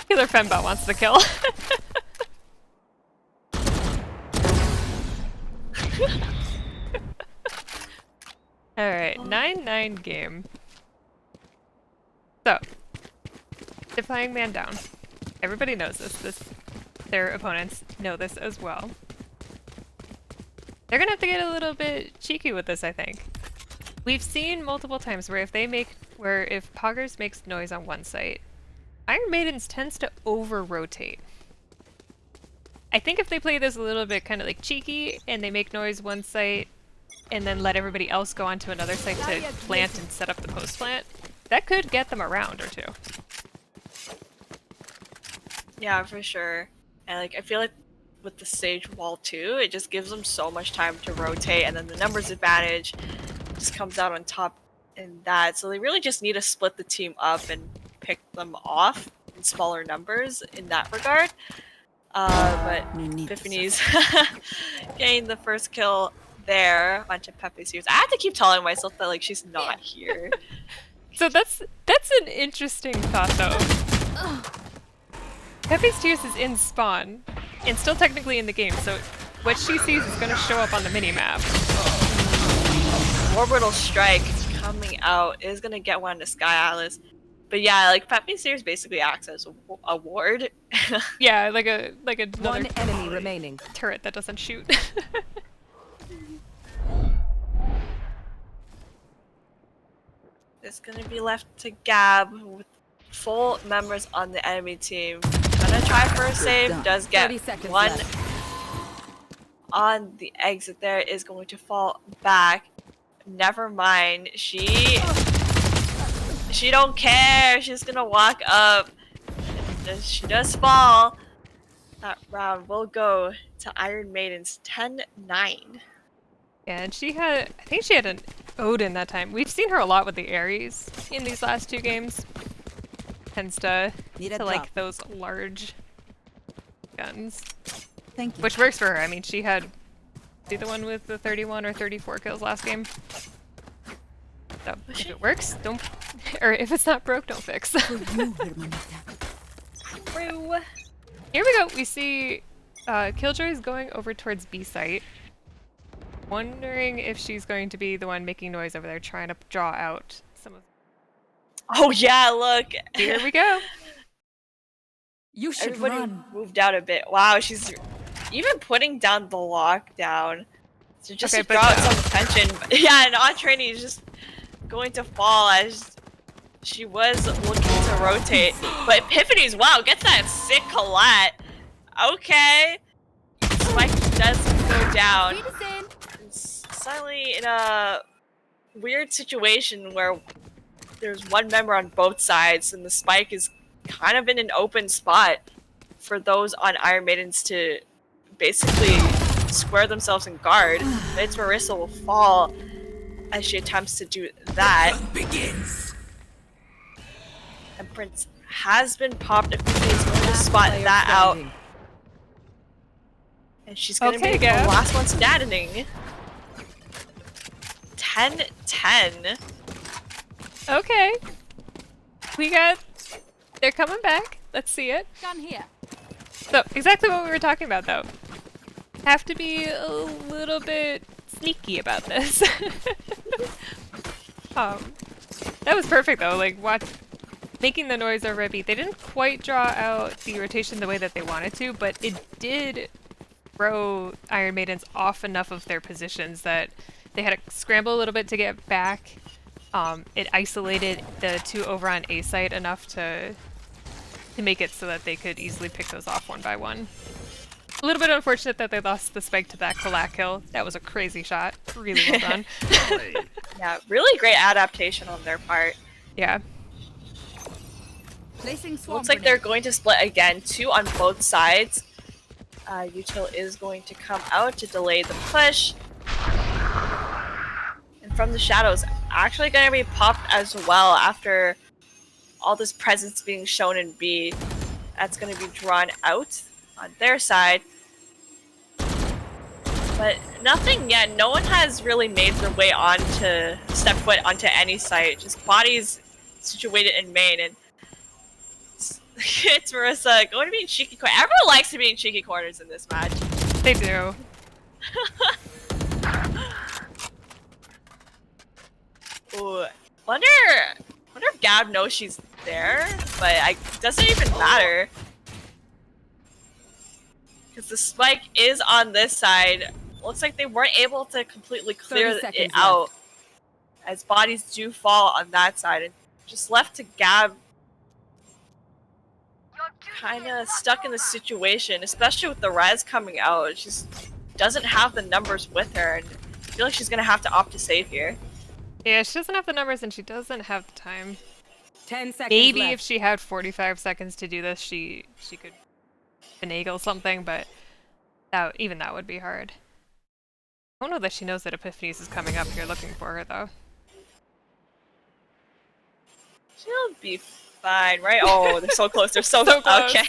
Killer Fembot wants the kill. Alright, 9-9 game. So, they're playing man down. Everybody knows this. Their opponents know this as well. They're gonna have to get a little bit cheeky with this, I think. We've seen multiple times where if poGGers makes noise on one site, Iron Maidens tends to over-rotate. I think if they play this a little bit kind of like cheeky, and they make noise one site, and then let everybody else go onto another site to plant and set up the post plant, that could get them a round or two. Yeah, for sure. And like I feel like with the stage wall too, it just gives them so much time to rotate, and then the numbers advantage just comes out on top in that. So they really just need to split the team up and pick them off in smaller numbers in that regard. But Epiphany's getting the first kill there. A bunch of Pepe's here. I have to keep telling myself that like she's not here. So that's an interesting thought though. Pepe's Tears is in spawn, and still technically in the game, so what she sees is going to show up on the minimap. Orbital Strike coming out is going to get one to Sky Atlas. But yeah, like Pepe's Tears basically acts as a ward. Yeah, like another One enemy remaining. turret that doesn't shoot. It's going to be left to Gab with full members on the enemy team. Gonna try for a save, does 30 get seconds one left. on the exit there, is going to fall back. Never mind, she She don't care. She's gonna walk up. She does fall. That round will go to Iron Maidens 10-9. Yeah, and she had, I think she had an Odin that time. We've seen her a lot with the Ares in these last 2 games. Tends to Need a like drop. those large guns, Thank you. which works for her. I mean, she had, see the one with the 31 or 34 kills last game. So if it works, don't, or if it's not broke, don't fix. For you, hermanita. True. Here we go. We see Killjoy's going over towards B site. Wondering if she's going to be the one making noise over there, trying to draw out some of. Oh yeah, look. Here we go. You should Everybody run. moved out a bit. Wow, she's even putting down the lockdown. So just Okay, to but draw out no. some attention. Yeah, and on training is just going to fall as she was looking to rotate. But Epiphany's, wow, gets that sick collat. Okay. Spike does go down. It's suddenly in a weird situation where there's one member on both sides and the Spike is kind of in an open spot for those on Iron Maidens to basically square themselves in guard. It's Marissa will fall as she attempts to do that. Begins. And Prince has been popped if he's going to Last spot player that out. standing. And she's going to Okay, be the Gab. last one standing. 10-10. Okay. We got. They're coming back. Let's see it. Gun here. So exactly what we were talking about, though. Have to be a little bit sneaky about this. That was perfect though. Like, watch making the noise already. They didn't quite draw out the rotation the way that they wanted to, but it did throw Iron Maidens off enough of their positions that they had to scramble a little bit to get back. It isolated the 2 over on A site enough to make it so that they could easily pick those off one by one. A little bit unfortunate that they lost the spike to that collat kill. That was a crazy shot. Really well done. Yeah, really great adaptation on their part. Yeah. Placing swarm Looks like they're going to split again, 2 on both sides. Util is going to come out to delay the push. And from the shadows, actually going to be popped as well after all this presence being shown in B. That's going to be drawn out on their side. But nothing yet. No one has really made their way on to step foot onto any site. Just bodies situated in main. And it's Marissa going to be in cheeky corners. Everyone likes to be in cheeky corners in this match. They do. Ooh, wonder if Gab knows she's there, but it doesn't even matter. Because the spike is on this side. Looks like they weren't able to completely clear 30 it seconds out. As bodies do fall on that side. And just left to Gab kind of stuck in the situation, especially with the res coming out. She just doesn't have the numbers with her, and I feel like she's gonna have to opt to save here. Yeah, she doesn't have the numbers and she doesn't have the time. 10 seconds Maybe left. if she had 45 seconds to do this, she could finagle something, but even that would be hard. I don't know that she knows that Epiphanies is coming up here looking for her, though. She'll be fine, right? Oh, they're so close. They're so, So close. Okay.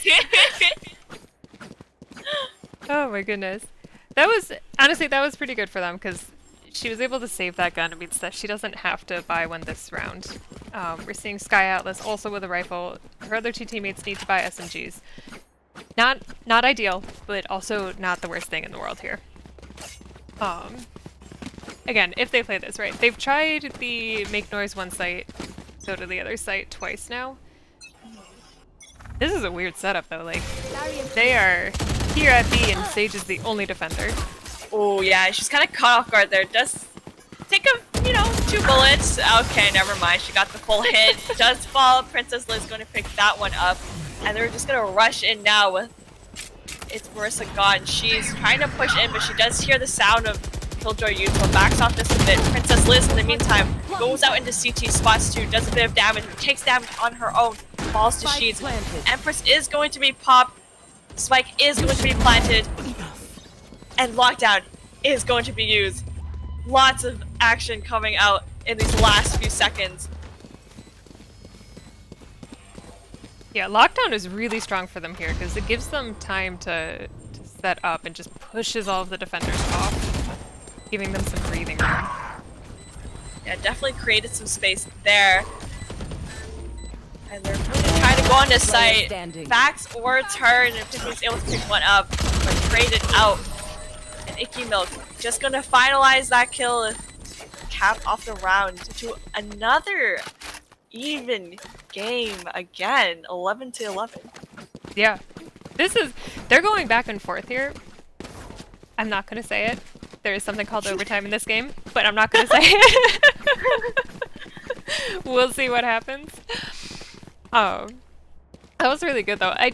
Oh my goodness. That was, honestly, that was pretty good for them, because she was able to save that gun. It means that she doesn't have to buy one this round. We're seeing Sky Atlas also with a rifle. Her other 2 teammates need to buy SMGs. Not ideal, but also not the worst thing in the world here. Again, if they play this right. They've tried the make noise one site, go to the other site twice now. This is a weird setup though, like, they are here at B and Sage is the only defender. Oh yeah, she's kind of caught off guard there. Does take a 2 bullets. Okay, never mind. She got the full hit. Does fall. Princess Liz going to pick that one up, and they're just gonna rush in now with it's Marissa gone. She's trying to push in, but she does hear the sound of Killjoy Youthful backs off just a bit. Princess Liz, in the meantime, goes out into CT, spots 2, does a bit of damage, takes damage on her own, falls to Spike Sheets. planted. Empress is going to be popped. Spike is going to be planted. And lockdown is going to be used. Lots of action coming out in these last few seconds. Yeah, lockdown is really strong for them here because it gives them time to set up and just pushes all of the defenders off, giving them some breathing room. Yeah, definitely created some space there. And they're going to try to go onto site. standing. Backs or turn, and Tiffany's able to pick one up, but traded out. And Icky Milk just going to finalize that kill, cap off the round to another even game again, 11-11. Yeah, they're going back and forth here. I'm not gonna say it. There is something called overtime in this game, but I'm not gonna say it. We'll see what happens. That was really good though. I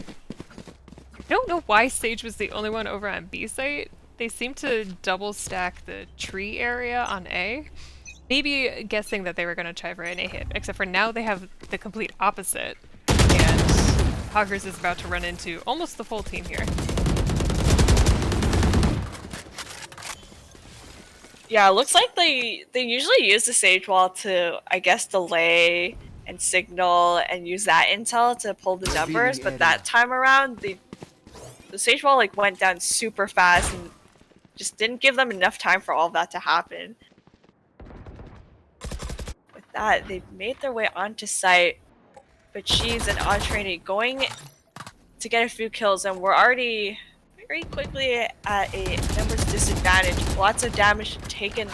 don't know why Sage was the only one over on B site. They seem to double stack the tree area on A. Maybe guessing that they were going to try for an A hit, except for now they have the complete opposite. And poGGers is about to run into almost the full team here. Yeah, it looks like they usually use the Sage Wall to, I guess, delay and signal and use that intel to pull the numbers, but that time around, the Sage Wall like went down super fast and just didn't give them enough time for all of that to happen. With that, they've made their way onto site, but she's an on-trainee going to get a few kills, and we're already very quickly at a numbers disadvantage. Lots of damage taken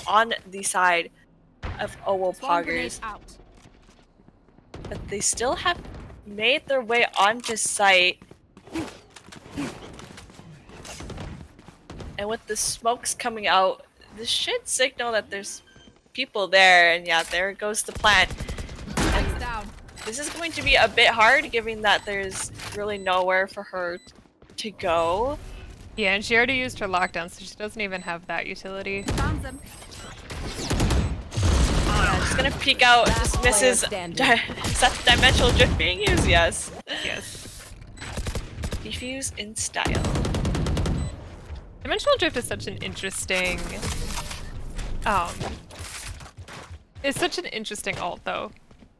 on the side of owo poGGers. But they still have made their way onto site. And with the smokes coming out, this should signal that there's people there, and yeah, there goes the plant. And this is going to be a bit hard, given that there's really nowhere for her to go. Yeah, and she already used her lockdown, so she doesn't even have that utility. Just gonna peek out, just misses. Is that dimensional drift being used? Yes. Yes. Defuse in style. Dimensional drift is such an interesting... it's such an interesting ult, though.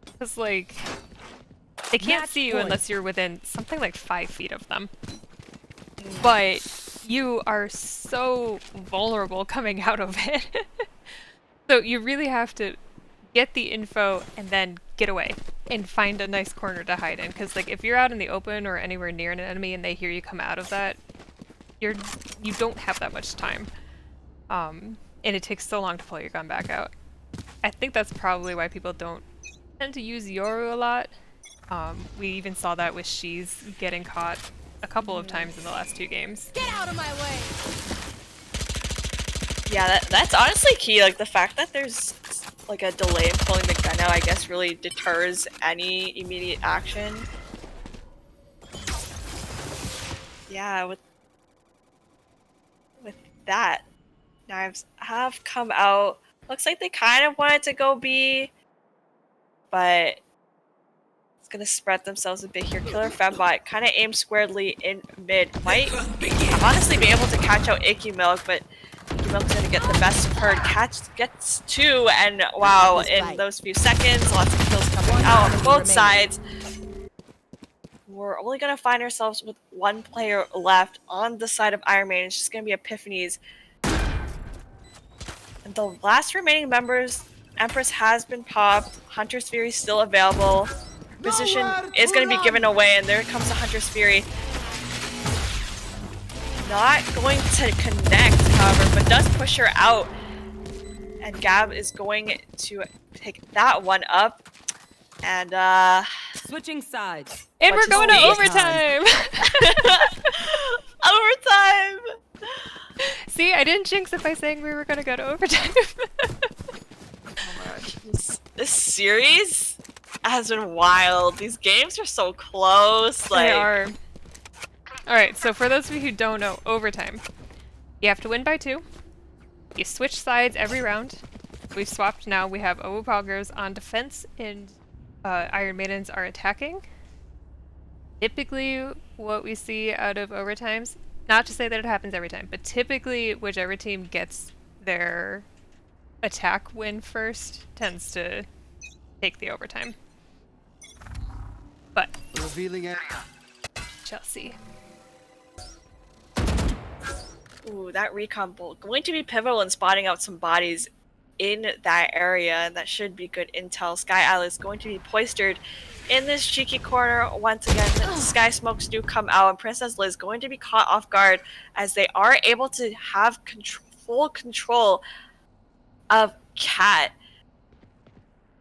Because, like, they can't Match see you point. unless you're within something like 5 feet of them. But you are so vulnerable coming out of it. So you really have to get the info and then get away and find a nice corner to hide in. Because, like, if you're out in the open or anywhere near an enemy and they hear you come out of that, you don't have that much time. And it takes so long to pull your gun back out. I think that's probably why people don't tend to use Yoru a lot. We even saw that with She's getting caught a couple of times in the last 2 games. Get out of my way! Yeah, that's honestly key. Like, the fact that there's like a delay in pulling the gun out, I guess, really deters any immediate action. Yeah, with that, knives have come out. Looks like they kind of wanted to go B, but it's gonna spread themselves a bit here. Killer Fembot kind of aimed squarely in mid. Might honestly be able to catch out Icky Milk, but Icky Milk's gonna get the best of her. Gets 2, and wow, in those few seconds, lots of kills coming out on both sides. We're only gonna find ourselves with 1 player left on the side of Iron Maiden. It's just gonna be Epiphanies. And the last remaining members, Empress has been popped. Hunter's Fury still available. Position is going to be given away, and there comes the Hunter's Fury. Not going to connect, however, but does push her out. And Gab is going to pick that one up. And, Switching sides. And we're going to overtime! Overtime! See, I didn't jinx it by saying we were going to go to overtime. Oh my gosh. This series has been wild. These games are so close. Like, They are. Alright, so for those of you who don't know, overtime. You have to win by 2. You switch sides every round. We've swapped now. We have owo poGGers on defense and Iron Maidens are attacking. Typically, what we see out of overtimes, not to say that it happens every time, but typically whichever team gets their attack win first tends to take the overtime. But Revealing area. shall see. Ooh, that recon bolt going to be pivotal in spotting out some bodies in that area, and that should be good intel. Sky Isle is going to be poistered in this cheeky corner once again. Sky smokes do come out, and Princess Liz going to be caught off guard as they are able to have full control of Cat.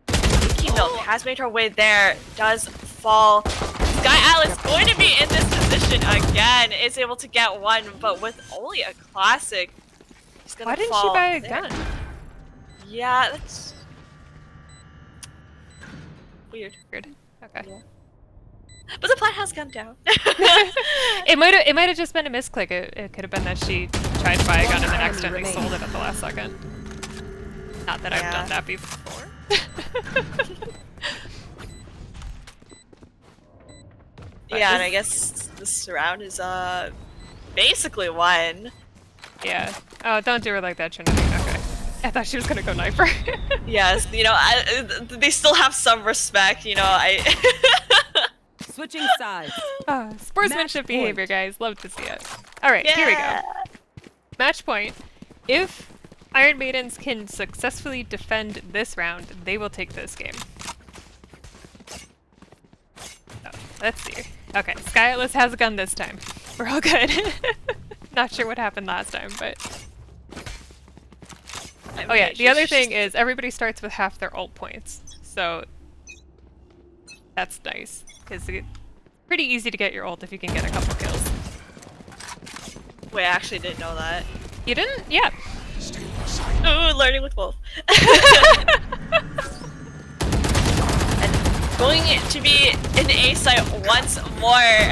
Nikki Milk has made her way there, does fall. Sky Alice going to be in this position again, is able to get one, but with only a classic. She's gonna Why didn't she fall buy a there. gun? Yeah, that's weird. Weird. Okay. Yeah. But the plant has gone down. It might have just been a misclick. It could have been that she tried to buy a gun and then enemy accidentally remaining. sold it at the last second. Not that I've Yeah. done that before. Yeah, and I guess this round is basically won. Yeah. Oh, don't do her like that, Trinity. Okay. I thought she was gonna go knifer. Yes, you know, they still have some respect, you know, I Switching sides. Sportsmanship Match behavior, point. guys. Love to see it. Alright, here we Yeah. go. Match point. If Iron Maidens can successfully defend this round, they will take this game. Oh, let's see. Okay, Sky Atlas has a gun this time. We're all good. Not sure what happened last time, but... Oh yeah, the other thing is everybody starts with half their ult points. So that's nice, because it's pretty easy to get your ult if you can get a couple kills. Wait, I actually didn't know that. You didn't? Yeah. Ooh, learning with Wolf. And going to be in A site once more.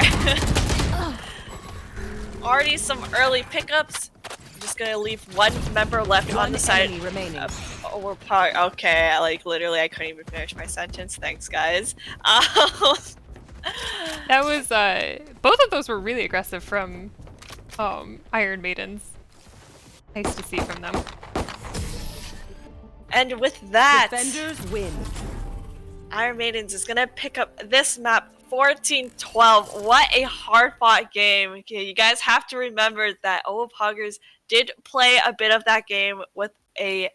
Already some early pickups. I'm just gonna leave one member left on the side. Enemy remaining. Oh, we're probably okay. Like literally, I couldn't even finish my sentence. Thanks, guys. That was, both of those were really aggressive from, Iron Maidens. Nice to see from them. And with that, Defenders win. Iron Maidens is gonna pick up this map 14-12. What a hard-fought game. Okay, you guys have to remember that owo poGGers did play a bit of that game with a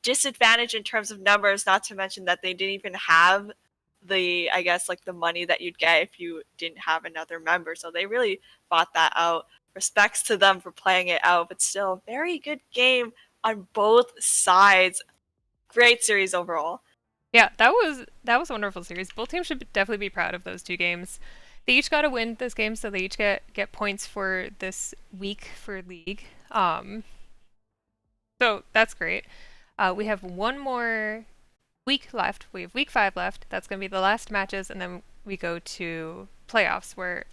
disadvantage in terms of numbers, not to mention that they didn't even have the, I guess, like the money that you'd get if you didn't have another member. So they really fought that out. Respects to them for playing it out, but still, very good game on both sides. Great series overall. Yeah, that was a wonderful series. Both teams should definitely be proud of those two games. They each got to win this game, so they each get points for this week for League. So that's great. We have one more week left. We have week 5 left. That's going to be the last matches, and then we go to playoffs, where